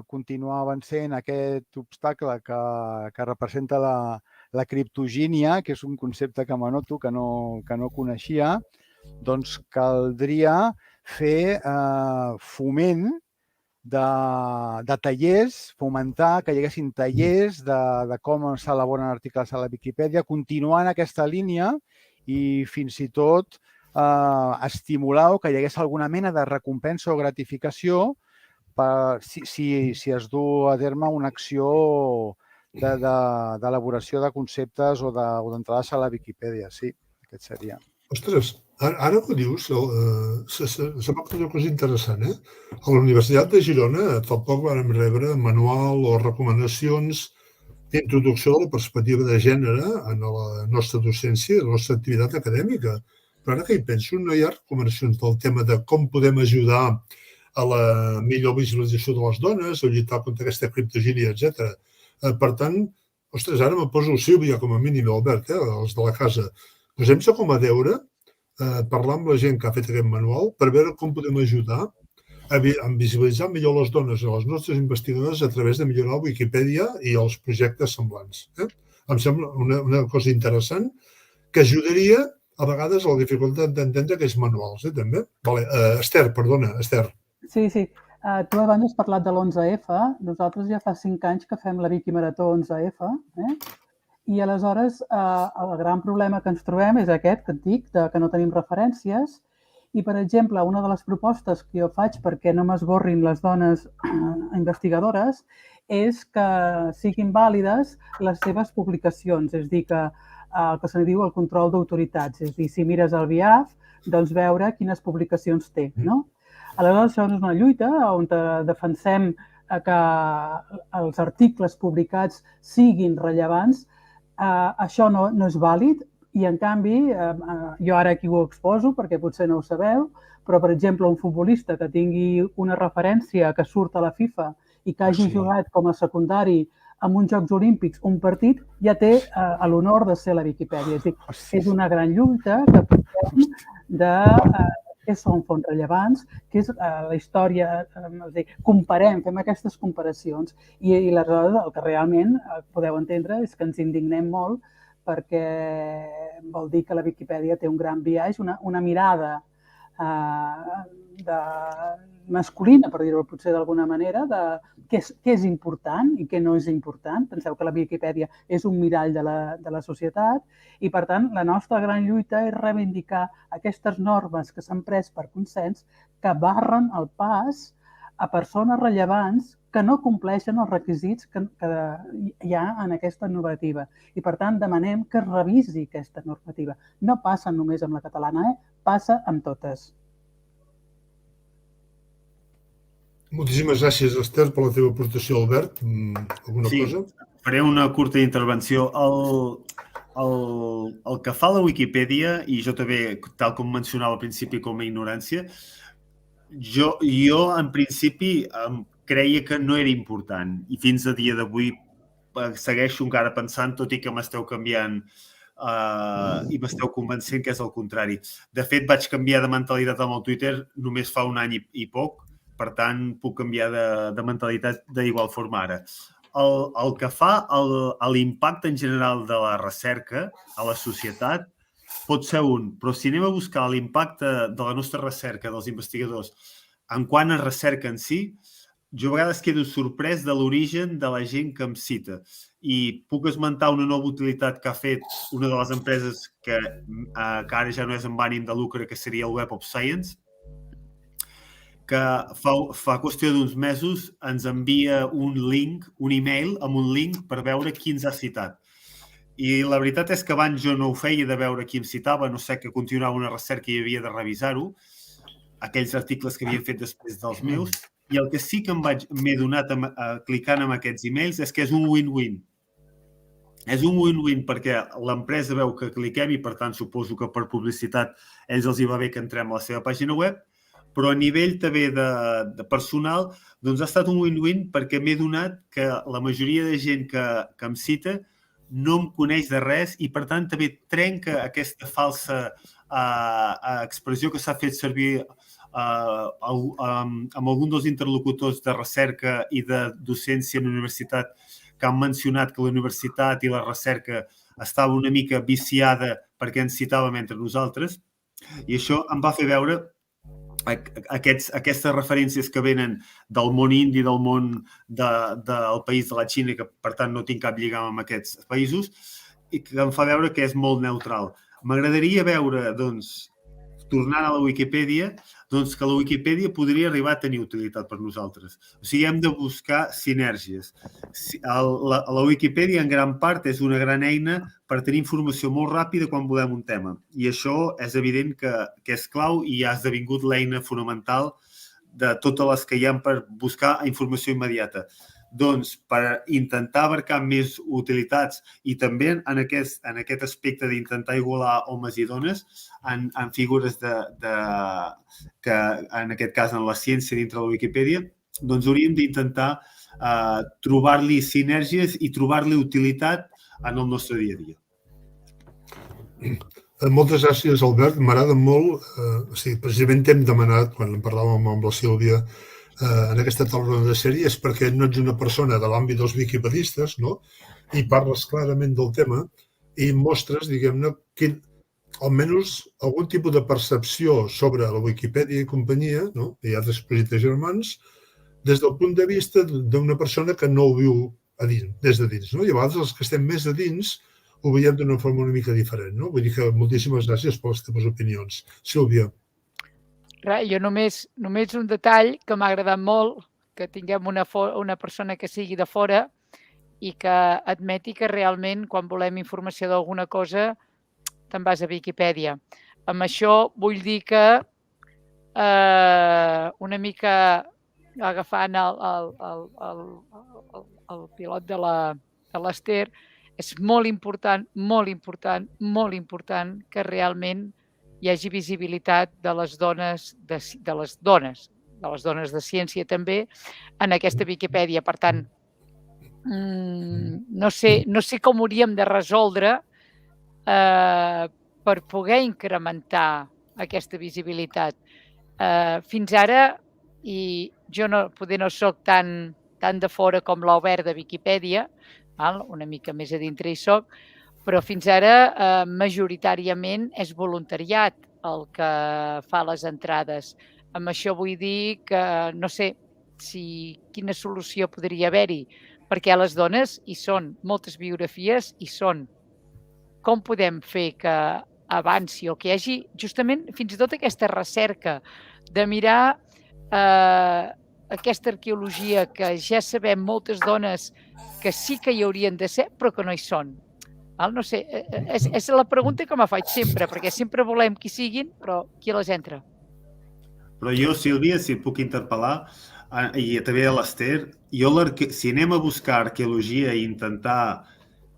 continuar avançant aquest obstacle que representa la criptogínia, que és un concepte que m'anoto que no coneixia, doncs caldria fer foment de tallers, fomentar que hi haguessin tallers de com s'elaboren articles a la Viquipèdia, continuar en aquesta línia i fins i tot estimular o que hi hagués alguna mena de recompensa o gratificació si es du a terme una acció d'elaboració de conceptes o d'entrades a la Viquipèdia. Sí, aquest seria. Ostres, ara que ho dius, se m'ha acordat una cosa interessant. A la Universitat de Girona fa poc vam rebre manual o recomanacions d'introducció de la perspectiva de gènere en la nostra docència i la nostra activitat acadèmica. Però ara que hi penso, no hi ha recomanacions del tema de com podem ajudar a la millor visualització de les dones, o lluitar contra aquesta criptogínia, etc. Per tant, ostres, ara me poso Sílvia com a mínim, Albert, els de la casa. Posem-se com a deure, parlar amb la gent que ha fet aquest manual per veure com podem ajudar a visualitzar millor les dones i les nostres investigadores a través de millorar Wikipedia i els projectes semblants. Em sembla una cosa interessant que ajudaria a vegades a la dificultat d'entendre aquests manuals, també. Esther, perdona, Esther. Sí. Tu abans has parlat de l'11F. Nosaltres ja fa 5 anys que fem la Wikimarató 11F. I aleshores el gran problema que ens trobem és aquest que et dic, que no tenim referències. I, per exemple, una de les propostes que jo faig perquè no m'esborrin les dones investigadores és que siguin vàlides les seves publicacions. És a dir, que el que se diu el control d'autoritats. És a dir, si mires el BIAF, doncs veure quines publicacions té, no? Aleshores, això és una lluita on defensem que els articles publicats siguin rellevants. Això no és vàlid i, en canvi, jo ara aquí ho exposo perquè potser no ho sabeu, però, per exemple, un futbolista que tingui una referència que surt a la FIFA i que hagi jugat com a secundari en uns Jocs Olímpics un partit, ja té l'honor de ser a la Viquipèdia. És a dir, és una gran lluita que portem de què són fonts rellevants, què és la història, comparem, fem aquestes comparacions i aleshores el que realment podeu entendre és que ens indignem molt perquè vol dir que la Viquipèdia té un gran biaix, una mirada masculina, per dir-ho potser d'alguna manera, de què és important i què no és important. Penseu que la Viquipèdia és un mirall de la societat i, per tant, la nostra gran lluita és reivindicar aquestes normes que s'han pres per consens que barren el pas a persones rellevants que no compleixen els requisits que hi ha en aquesta normativa. I, per tant, demanem que es revisi aquesta normativa. No passa només amb la catalana, passa amb totes. Moltíssimes gràcies, Esther, per la teva aportació. Albert, alguna cosa? Sí, faré una curta intervenció. El que fa la Wikipedia, i jo també, tal com mencionava al principi com a ignorància, jo en principi creia que no era important i fins a dia d'avui segueixo encara pensant, tot i que m'esteu canviant i m'esteu convencent que és el contrari. De fet, vaig canviar de mentalitat amb el Twitter només fa un any i poc, per tant, puc canviar de mentalitat d'igual forma ara. El que fa l'impacte en general de la recerca a la societat pot ser un, però si anem a buscar l'impacte de la nostra recerca, dels investigadors, en quant a recerca en si, jo a vegades quedo sorprès de l'origen de la gent que em cita. I puc esmentar una nova utilitat que ha fet una de les empreses que ara ja no és amb ànim de lucre, que seria el Web of Science, que fa qüestió d'uns mesos ens envia un email amb un link per veure qui ens ha citat. I la veritat és que abans jo no ho feia de veure qui em citava, no sé, que continuava una recerca i havia de revisar-ho, aquells articles que havien fet després dels meus, i el que sí que m'he donat clicant en aquests emails és que és un win-win. És un win-win perquè l'empresa veu que cliquem i, per tant, suposo que per publicitat ells els hi va bé que entrem a la seva pàgina web, però a nivell també de personal, doncs ha estat un win-win perquè m'he donat que la majoria de gent que em cita no em coneix de res i, per tant, també trenca aquesta falsa expressió que s'ha fet servir amb algun dels interlocutors de recerca i de docència en la universitat que han mencionat que la universitat i la recerca estava una mica viciada perquè ens citàvem entre nosaltres, i això em va fer veure aquestes referències que venen del món indi, del món del país de la Xina, que per tant no tinc cap lligam amb aquests països, i que em fa veure que és molt neutral. M'agradaria veure, doncs, tornant a la Wikipedia, doncs que la Wikipedia podria arribar a tenir utilitat per nosaltres. O sigui, hem de buscar sinergies. La Wikipedia, en gran part, és una gran eina per tenir informació molt ràpida quan volem un tema. I això és evident que és clau i ha esdevingut l'eina fonamental de totes les que hi ha per buscar informació immediata. Doncs, per intentar abarcar més utilitats i també en aquest aspecte d'intentar igualar homes i dones en figures que, en aquest cas, en la ciència dintre de la Wikipedia, doncs hauríem d'intentar trobar-li sinergies i trobar-li utilitat en el nostre dia a dia. Moltes gràcies, Albert. M'agrada molt. Precisament t'hem demanat, quan en parlàvem amb la Sílvia, en aquesta taula de sèrie, és perquè no ets una persona de l'àmbit dels wikipedistes, no? I parles clarament del tema i mostres, diguem-ne, almenys algun tipus de percepció sobre la Wikipedia i companyia, no? I altres projectes germans, des del punt de vista d'una persona que no ho viu des de dins, no? I a vegades els que estem més a dins ho veiem d'una forma una mica diferent, no? Vull dir que moltíssimes gràcies per les teves opinions. Sílvia. Jo només un detall que m'ha agradat molt, que tinguem una persona que sigui de fora i que admeti que realment quan volem informació d'alguna cosa te'n vas a Viquipèdia. Amb això vull dir que una mica agafant el pilot de l'Esther, és molt important que realment hi hagi visibilitat de les dones de ciència també en aquesta Viquipèdia. Per tant, no sé com hauríem de resoldre per poder incrementar aquesta visibilitat. Fins ara, i jo poder no soc tan de fora com l'Albert de Viquipèdia, una mica més a dintre hi soc, però fins ara majoritàriament és voluntariat el que fa les entrades. Amb això vull dir que no sé quina solució podria haver-hi, perquè les dones hi són, moltes biografies hi són. Com podem fer que avanci o que hi hagi justament fins i tot aquesta recerca de mirar aquesta arqueologia que ja sabem moltes dones que sí que hi haurien de ser però que no hi són? No sé, és la pregunta que me faig sempre, perquè sempre volem que hi siguin, però qui les entra? Però jo, Sílvia, si et puc interpel·lar, i també a l'Ester, si anem a buscar arqueologia i intentar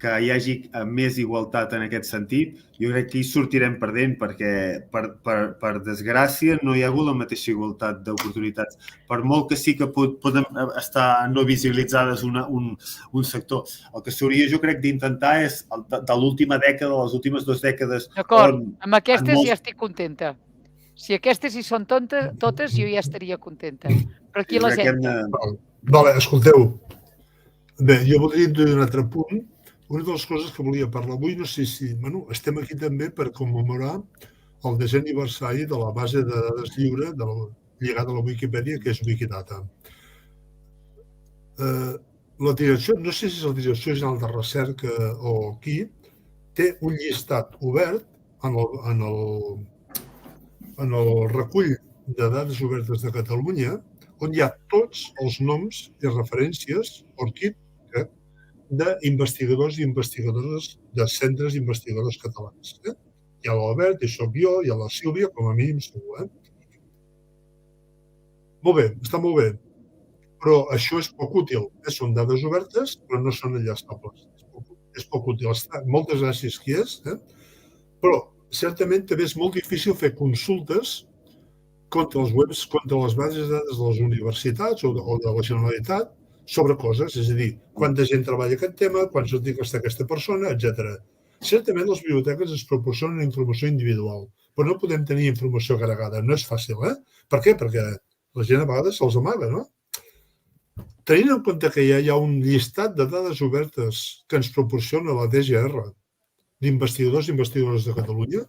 que hi hagi més igualtat en aquest sentit, jo crec que hi sortirem perdent, perquè, per desgràcia, no hi ha hagut la mateixa igualtat d'oportunitats. Per molt que sí que poden estar no visibilitzades un sector. El que s'hauria, jo crec, d'intentar és, de l'última dècada, les últimes 2 dècades... D'acord, amb aquestes ja estic contenta. Si aquestes hi són totes, jo ja estaria contenta. Però qui les entra? Vale, escolteu. Bé, jo voldria introduir un altre punt. Una de les coses que volia parlar avui, no sé si... Bueno, estem aquí també per commemorar el 10è aniversari de la base de dades lliure lligada a la Wikipedia, que és Wikidata. La direcció, no sé si és la Direcció General de Recerca o qui, té un llistat obert en el recull de dades obertes de Catalunya, on hi ha tots els noms i referències, ORCID, d'investigadors i investigadores de centres investigadors catalans. Hi ha l'Albert, hi soc jo, hi ha la Sílvia, com a mínim segur. Molt bé, està molt bé, però això és poc útil. Són dades obertes, però no són enllaçables. És poc útil. Moltes gràcies qui és, però certament també és molt difícil fer consultes contra els webs, contra les bases de dades de les universitats o de la Generalitat sobre coses, és a dir, quanta gent treballa aquest tema, quants articles té aquesta persona, etc. Certament les biblioteques ens proporcionen informació individual, però no podem tenir informació agregada. No és fàcil, Per què? Perquè la gent a vegades se'ls amaga, no? Tenint en compte que ja hi ha un llistat de dades obertes que ens proporciona la DGR d'investigadors i investigadores de Catalunya,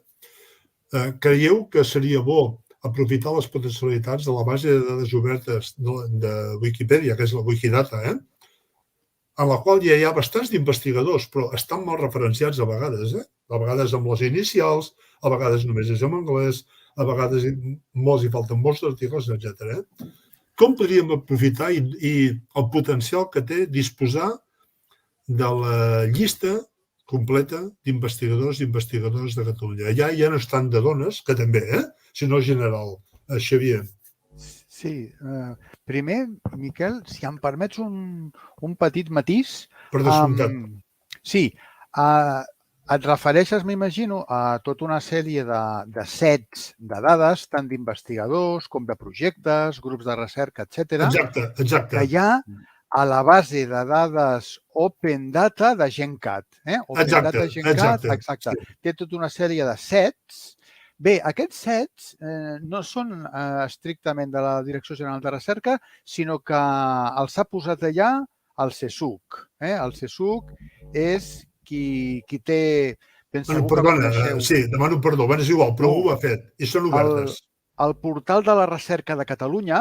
creieu que seria bo aprofitar les potencialitats de la base de dades obertes de Wikipedia, que és la Wikidata, en la qual ja hi ha bastants d'investigadors, però estan mal referenciats a vegades, a vegades amb les inicials, a vegades només és en anglès, a vegades molts hi falten molts articles, etc. Com podríem aprofitar i el potencial que té disposar de la llista completa d'investigadors i investigadores de Catalunya. Allà ja no estan de dones, que també, sinó general. Xavier. Sí. Primer, Miquel, si em permets un petit matís. Per descomptat. Sí. Et refereixes, m'imagino, a tota una sèrie de sets de dades, tant d'investigadors com de projectes, grups de recerca, etc. Exacte. Que hi ha a la base de dades Open Data de GenCat. Exacte. Exacte. Té tota una sèrie de sets. Bé, aquests sets no són estrictament de la Direcció General de Recerca, sinó que els ha posat allà el CSUC. El CSUC és qui té... Perdona, sí, demano perdó, és igual, però ho ha fet i són obertes. El portal de la recerca de Catalunya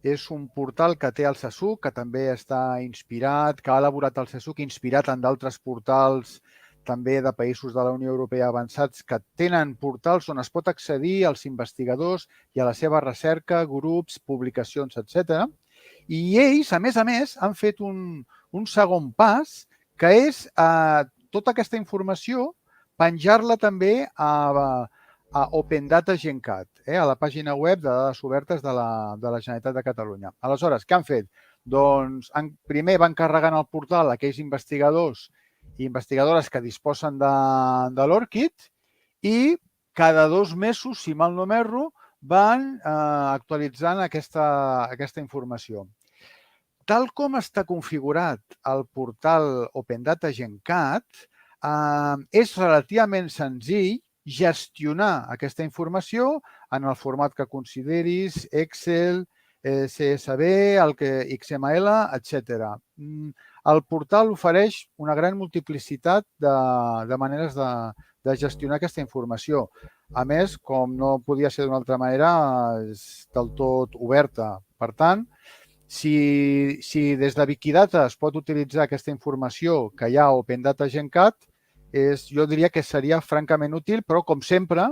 és un portal que té el CSUC, que també està inspirat, que ha elaborat el CSUC, inspirat en d'altres portals també de països de la Unió Europea avançats que tenen portals on es pot accedir als investigadors i a la seva recerca, grups, publicacions, etc. I ells, a més, han fet un segon pas, que és tota aquesta informació penjar-la també a Open Data GenCat, a la pàgina web de dades obertes de la Generalitat de Catalunya. Aleshores, què han fet? Doncs primer van carregant al portal aquells investigadors i investigadores que disposen de l'ORCID i cada 2 mesos, si mal no m'erro, van actualitzant aquesta informació. Tal com està configurat el portal Open Data GenCat, és relativament senzill gestionar aquesta informació en el format que consideris, Excel, CSV, XML, etc. El portal ofereix una gran multiplicitat de maneres de gestionar aquesta informació. A més, com no podia ser d'una altra manera, és del tot oberta. Per tant, si des de Wikidata es pot utilitzar aquesta informació que hi ha a Open Data GenCat, jo diria que seria francament útil, però, com sempre,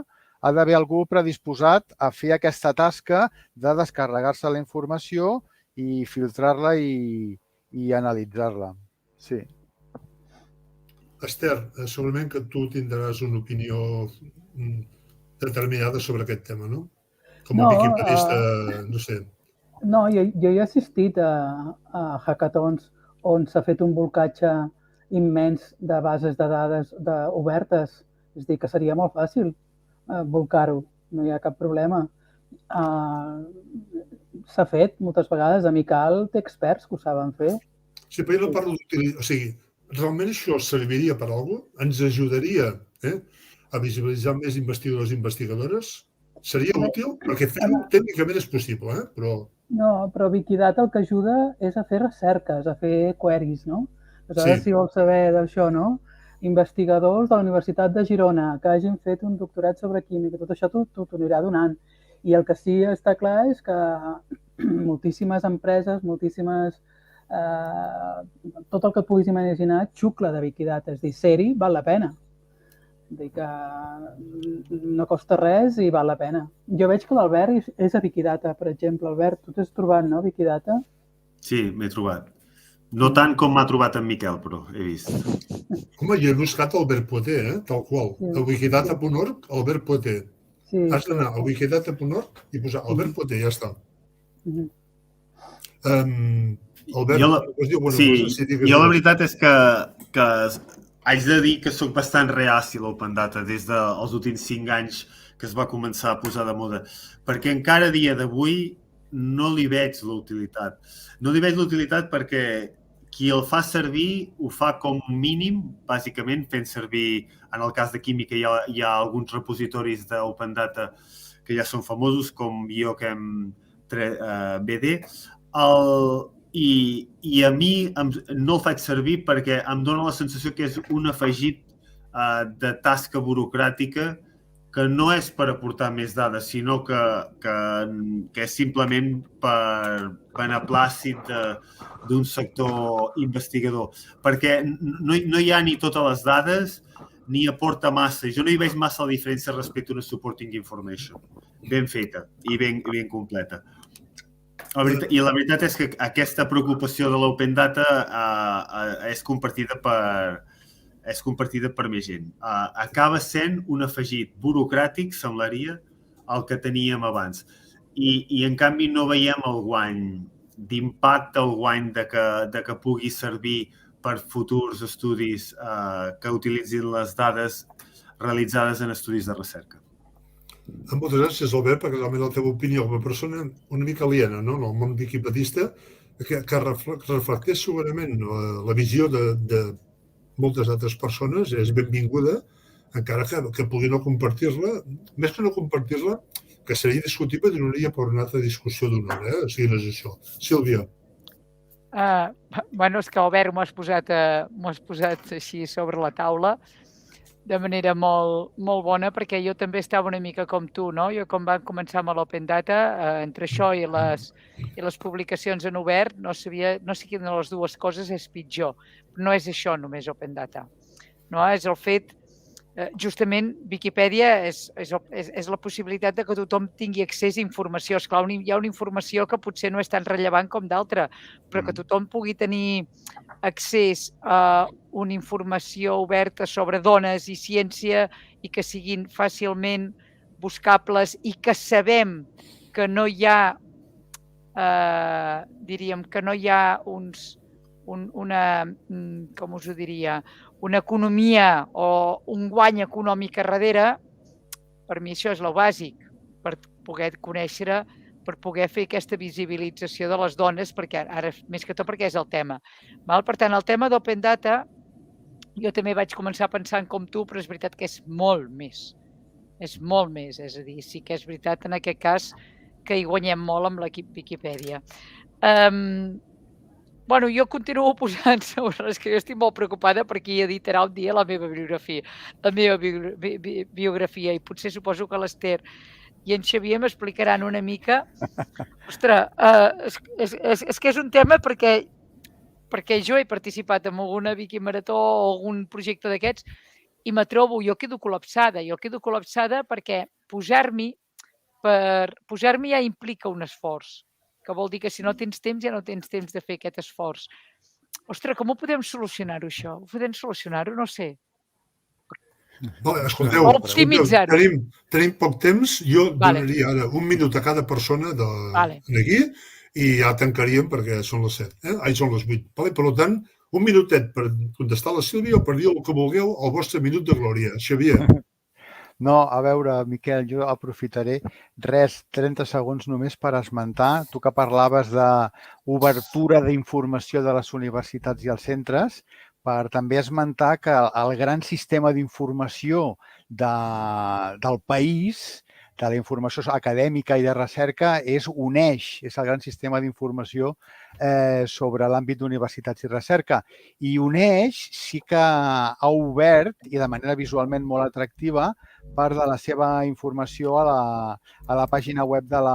ha d'haver algú predisposat a fer aquesta tasca de descarregar-se la informació i filtrar-la i analitzar-la. Sí. Esther, segurament que tu tindràs una opinió determinada sobre aquest tema, no? Com a wikipedista, no sé. No, jo he assistit a hackathons on s'ha fet un bolcatge immens de bases de dades obertes. És a dir, que seria molt fàcil bolcar-ho, no hi ha cap problema. S'ha fet moltes vegades, a Mical té experts que ho saben fer. Sí, però jo no parlo d'utilitzar... O sigui, realment això serviria per a alguna cosa? Ens ajudaria a visibilitzar més investigadors i investigadores? Seria útil? Perquè tècnicament és possible, però... No, però Wikidata el que ajuda és a fer recerques, a fer queries, no? Aleshores, si vols saber d'això, no? Investigadors de la Universitat de Girona que hagin fet un doctorat sobre química, tot això t'ho anirà donant. I el que sí està clar és que moltíssimes empreses, tot el que puguis imaginar xucla de Wikidata, és a dir, ser-hi val la pena. Vull dir que no costa res i val la pena. Jo veig que l'Albert és a Wikidata, per exemple. Albert, tu t'has trobat, no, Wikidata? Sí, m'he trobat. No tant com m'ha trobat en Miquel, però he vist. Home, jo he buscat Albert Poter, tal qual. A wikidata.org, Albert Poter. Has d'anar a wikidata.org i posar Albert Poter, ja està. Albert, us diu alguna cosa? Jo la veritat és que haig de dir que sóc bastant reaci a l'Open Data des dels últims 5 anys que es va començar a posar de moda, perquè encara a dia d'avui no li veig l'utilitat. No li veig l'utilitat perquè qui el fa servir ho fa com mínim, bàsicament fent servir, en el cas de química hi ha alguns repositoris d'Open Data que ja són famosos, com Biochem BD, i a mi no el faig servir perquè em dóna la sensació que és un afegit de tasca burocràtica que no és per aportar més dades, sinó que és simplement per beneplàcit d'un sector investigador. Perquè no hi ha ni totes les dades, ni aporta massa. Jo no hi veig massa la diferència respecte a una supporting information. Ben feta i ben completa. I la veritat és que aquesta preocupació de l'Open Data és compartida per més gent. Acaba sent un afegit burocràtic, semblaria, el que teníem abans. I en canvi no veiem el guany d'impacte, el guany de que pugui servir per futurs estudis que utilitzin les dades realitzades en estudis de recerca. Moltes gràcies, Albert, perquè realment la teva opinió com a persona una mica aliena, no?, en el món wikipedista, que reflecteix segurament la visió de moltes altres persones, és benvinguda, encara que pugui no compartir-la, més que no compartir-la, que seria discutible i donaria per una altra discussió d'una hora, o sigui, no és això. Sílvia. Bueno, és que, Albert, m'ho has posat així sobre la taula de manera molt bona, perquè jo també estava una mica com tu, no? Jo, quan vam començar amb l'Open Data, entre això i les publicacions en obert, no sé quina de les dues coses és pitjor. No és això només Open Data. No? És el fet, justament, Viquipèdia és la possibilitat de que tothom tingui accés a informació. Esclar, hi ha una informació que potser no és tan rellevant com d'altra, però que tothom pugui tenir accés a una informació oberta sobre dones i ciència i que siguin fàcilment buscables i que sabem que no hi ha, diríem, que no hi ha com us ho diria, una economia o un guany econòmic a darrere, per mi això és el bàsic, per poder conèixer, per poder fer aquesta visibilització de les dones, perquè ara, més que tot, perquè és el tema. Per tant, el tema d'Open Data, jo també vaig començar pensant com tu, però és veritat que és molt més És molt més, és a dir, sí que és veritat en aquest cas que hi guanyem molt amb l'equip Viquipèdia. Bueno, jo continuo posant sobre les que jo estic molt preocupada per qui editarà un dia la meva biografia i potser suposo que l'Ester i en Xavier m'explicaran una mica. Ostres, és que és un tema perquè jo he participat en alguna Wikimarató o algun projecte d'aquests i me trobo, jo quedo col·lapsada perquè posar-m'hi ja implica un esforç, que vol dir que si no tens temps ja no tens temps de fer aquest esforç. Ostres, com ho podem solucionar-ho, això? Ho podem solucionar-ho? No sé. Escolteu, tenim poc temps. Jo donaria ara un minut a cada persona aquí i ja tancaríem perquè són les 7. Són les 8. Per tant, un minutet per contestar a la Sílvia o per dir el que vulgueu al vostre minut de glòria. Xavier. No, a veure, Miquel, jo aprofitaré 30 segons només per esmentar. Tu que parlaves d'obertura d'informació de les universitats i els centres, per també esmentar que el gran sistema d'informació del país, de la informació acadèmica i de recerca, és UNEIX, és el gran sistema d'informació sobre l'àmbit d'universitats i recerca. I UNEIX sí que ha obert, i de manera visualment molt atractiva, part de la seva informació a la pàgina web del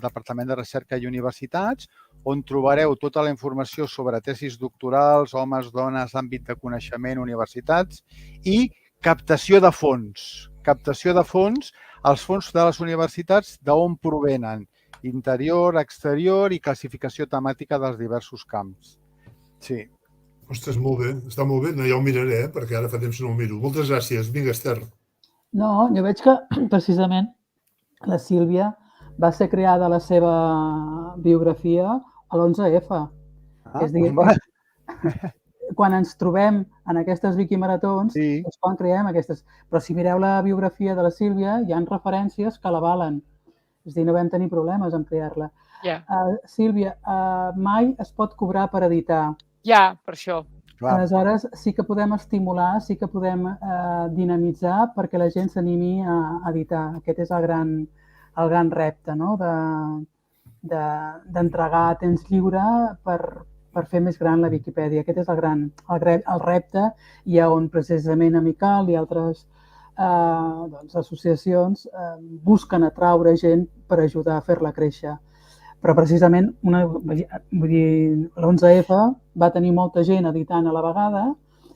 Departament de Recerca i Universitats, on trobareu tota la informació sobre tesis doctorals, homes, dones, àmbit de coneixement, universitats i captació de fons. Captació de fons, els fons de les universitats d'on provenen, interior, exterior i classificació temàtica dels diversos camps. Sí. Ostres, molt bé, està molt bé. No, ja ho miraré, perquè ara fa temps que no ho miro. Moltes gràcies. Vinga, Ester. No, jo veig que precisament la Sílvia va ser creada la seva biografia a l'11F. És a dir, quan ens trobem en aquestes Wikimaratons és quan creem aquestes. Però si mireu la biografia de la Sílvia, hi ha referències que l'avalen. És a dir, no vam tenir problemes en crear-la. Sílvia, mai es pot cobrar per editar. Ja, per això. Aleshores, sí que podem estimular, sí que podem dinamitzar perquè la gent s'animi a editar. Aquest és el gran repte, no? D'entregar a temps lliure per fer més gran la Viquipèdia. Aquest és el repte, i on precisament Amical i altres associacions busquen atraure gent per ajudar a fer-la créixer. Però precisament l'11F va tenir molta gent editant a la vegada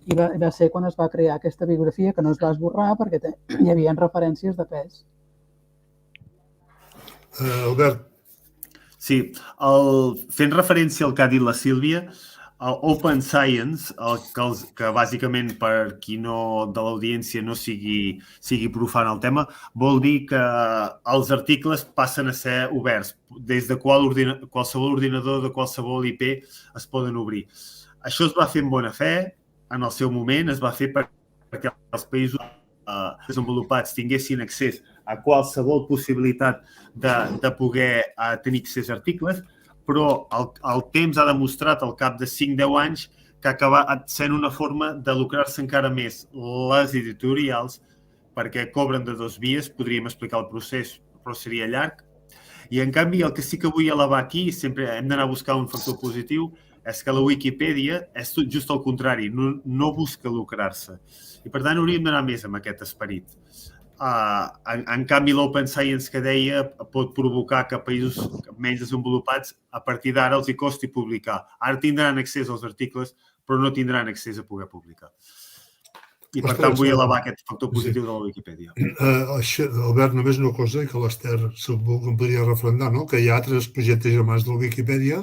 i va ser quan es va crear aquesta biografia, que no es va esborrar perquè hi havia referències de pes. Albert. Sí, fent referència al que ha dit la Sílvia, el Open Science, que bàsicament per qui de l'audiència no sigui profan el tema, vol dir que els articles passen a ser oberts. Des de qualsevol ordinador, de qualsevol IP, es poden obrir. Això es va fer en bona fe, en el seu moment, es va fer perquè els països desenvolupats tinguessin accés a qualsevol possibilitat de poder tenir accés a articles, però el temps ha demostrat al cap de 5-10 anys que ha acabat sent una forma de lucrar-se encara més les editorials perquè cobren de dues vies, podríem explicar el procés, però seria llarg. I en canvi, el que sí que vull elevar aquí, sempre hem d'anar a buscar un factor positiu, és que la Wikipedia és just el contrari, no busca lucrar-se. I per tant hauríem d'anar més amb aquest esperit. En canvi, l'Open Science que deia pot provocar que països menys desenvolupats a partir d'ara els hi costi publicar. Ara tindran accés als articles, però no tindran accés a poder publicar. I per tant vull elevar aquest factor positiu de la Wikipedia. Albert, només una cosa que l'Ester segur que em podria refrendar, que hi ha altres projectes germans de la Wikipedia,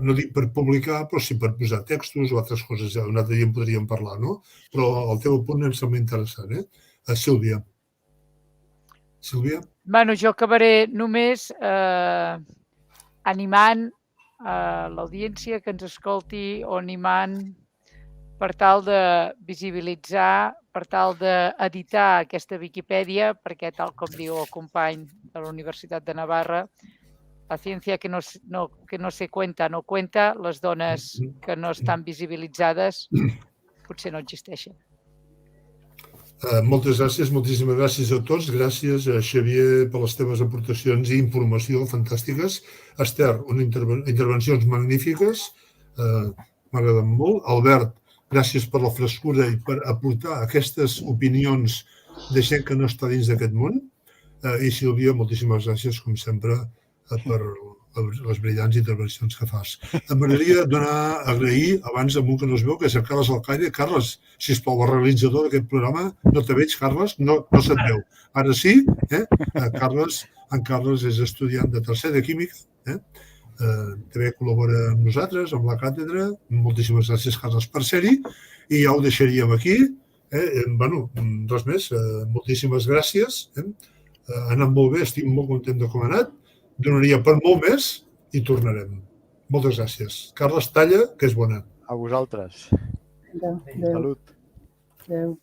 no dic per publicar, però sí per posar textos o altres coses. Un altre dia en podríem parlar, no? Però el teu punt em sembla interessant, Sílvia. Sílvia? Bueno, jo acabaré només animant l'audiència que ens escolti o animant per tal de visibilitzar, per tal d'editar aquesta Viquipèdia, perquè tal com diu el company de la Universitat de Navarra, la ciència que no se cuenta no cuenta, les dones que no estan visibilitzades potser no existeixen. Moltes gràcies, moltíssimes gràcies a tots. Gràcies, Xavier, per les teves aportacions i informació fantàstiques. Esther, intervencions magnífiques, m'ha agradat molt. Albert, gràcies per la frescura i per aportar aquestes opinions de gent que no està dins d'aquest món. I Sílvia, moltíssimes gràcies, com sempre, per les brillants intervencions que fas. M'agradaria agrair, abans a un que no es veu, que és el Carles Alcaire. Carles, sisplau, el realitzador d'aquest programa, no te veig, Carles, no se't veu. Ara sí, en Carles és estudiant de tercer de química, també col·labora amb nosaltres, amb la càtedra. Moltíssimes gràcies, Carles, per ser-hi, i ja ho deixaríem aquí. Res més, moltíssimes gràcies. Ha anat molt bé, estic molt content de com ha anat. Donaria per molt més i tornarem. Moltes gràcies. Carles, talla, que és bona. A vosaltres. Adéu. Salut. Adéu.